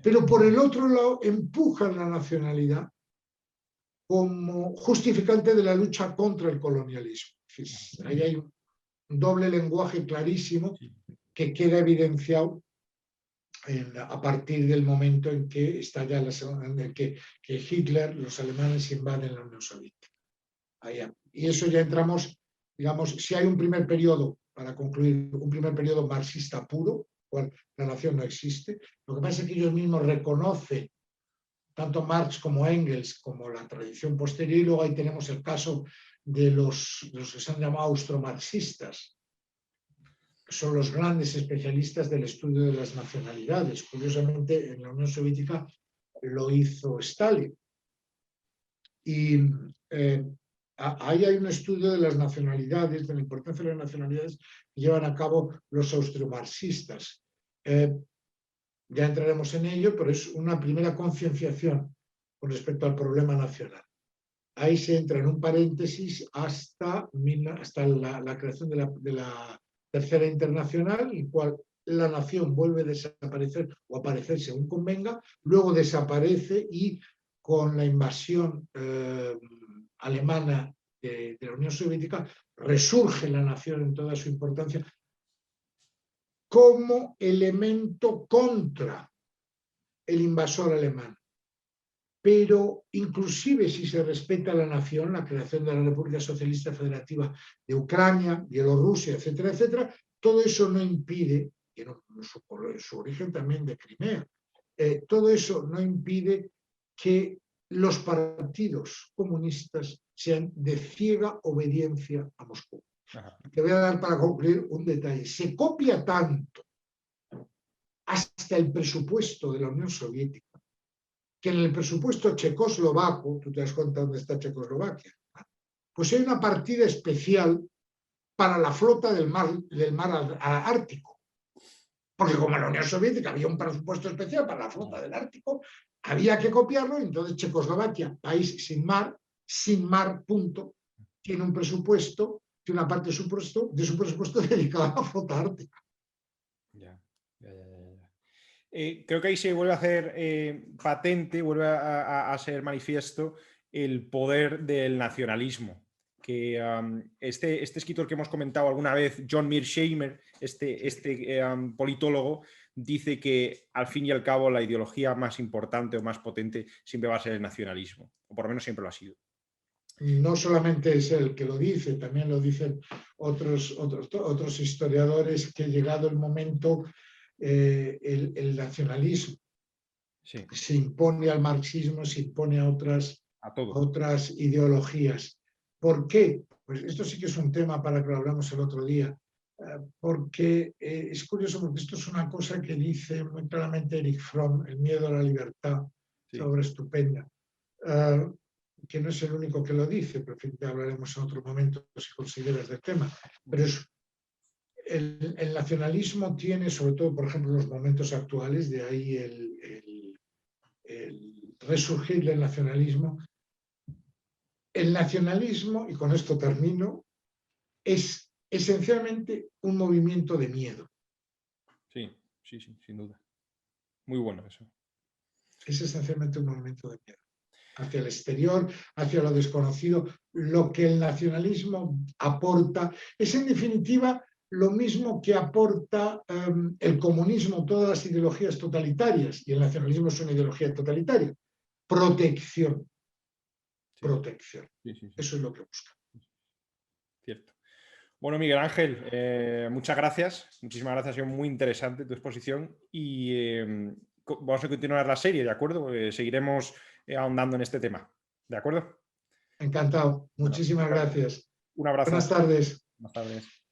pero por el otro lado empujan la nacionalidad como justificante de la lucha contra el colonialismo. Ahí hay un doble lenguaje clarísimo que queda evidenciado a partir del momento en que estalla en el que Hitler, los alemanes invaden la Unión Soviética. Y eso ya entramos, digamos, si hay un primer periodo, para concluir, un primer periodo marxista puro, cual la nación no existe, lo que pasa es que ellos mismos reconocen tanto Marx como Engels, como la tradición posterior, y luego ahí tenemos el caso de los que se han llamado austromarxistas, que son los grandes especialistas del estudio de las nacionalidades. Curiosamente, en la Unión Soviética lo hizo Stalin. Y ahí hay un estudio de las nacionalidades, de la importancia de las nacionalidades que llevan a cabo los austromarxistas. Ya entraremos en ello, pero es una primera concienciación con respecto al problema nacional. Ahí se entra en un paréntesis hasta la creación de la Tercera Internacional, en cual la nación vuelve a desaparecer o aparecer según convenga, luego desaparece y con la invasión alemana de la Unión Soviética resurge la nación en toda su importancia como elemento contra el invasor alemán. Pero inclusive si se respeta la nación, la creación de la República Socialista Federativa de Ucrania, Bielorrusia, etcétera, etcétera, todo eso no impide, y su origen también de Crimea, todo eso no impide que los partidos comunistas sean de ciega obediencia a Moscú. Ajá. Te voy a dar para concluir un detalle. Se copia tanto hasta el presupuesto de la Unión Soviética, que en el presupuesto checoslovaco, tú te das cuenta dónde está Checoslovaquia, pues hay una partida especial para la flota del mar Ártico. Porque como en la Unión Soviética había un presupuesto especial para la flota del Ártico, había que copiarlo, y entonces Checoslovaquia, país sin mar, punto, tiene un presupuesto, tiene una parte de su presupuesto dedicada a la flota ártica. Ya. Creo que ahí se vuelve a hacer patente, vuelve a ser manifiesto el poder del nacionalismo. Que este escritor que hemos comentado alguna vez, John Mearsheimer, politólogo, dice que al fin y al cabo la ideología más importante o más potente siempre va a ser el nacionalismo, o por lo menos siempre lo ha sido. No solamente es él que lo dice, también lo dicen otros historiadores, que llegado el momento el nacionalismo se impone al marxismo, se impone a otras ideologías. ¿Por qué? Pues esto sí que es un tema para que lo hablamos el otro día, porque es curioso, porque esto es una cosa que dice muy claramente Erich Fromm, El miedo a la libertad, obra estupenda, que no es el único que lo dice, pero en fin, hablaremos en otro momento si consideras del tema. Pero el nacionalismo tiene, sobre todo, por ejemplo, en los momentos actuales, de ahí el resurgir del nacionalismo. El nacionalismo, y con esto termino, es esencialmente un movimiento de miedo. Sí, sin duda. Muy bueno eso. Es esencialmente un movimiento de miedo. Hacia el exterior, hacia lo desconocido. Lo que el nacionalismo aporta es, en definitiva, lo mismo que aporta el comunismo, todas las ideologías totalitarias, y el nacionalismo es una ideología totalitaria. Protección. Protección. Sí. Eso es lo que busca. Cierto. Bueno, Miguel Ángel, muchas gracias. Muchísimas gracias. Ha sido muy interesante tu exposición y vamos a continuar la serie, ¿de acuerdo? Seguiremos ahondando en este tema. ¿De acuerdo? Encantado. Muchísimas gracias. Un abrazo. Buenas tardes. Buenas tardes.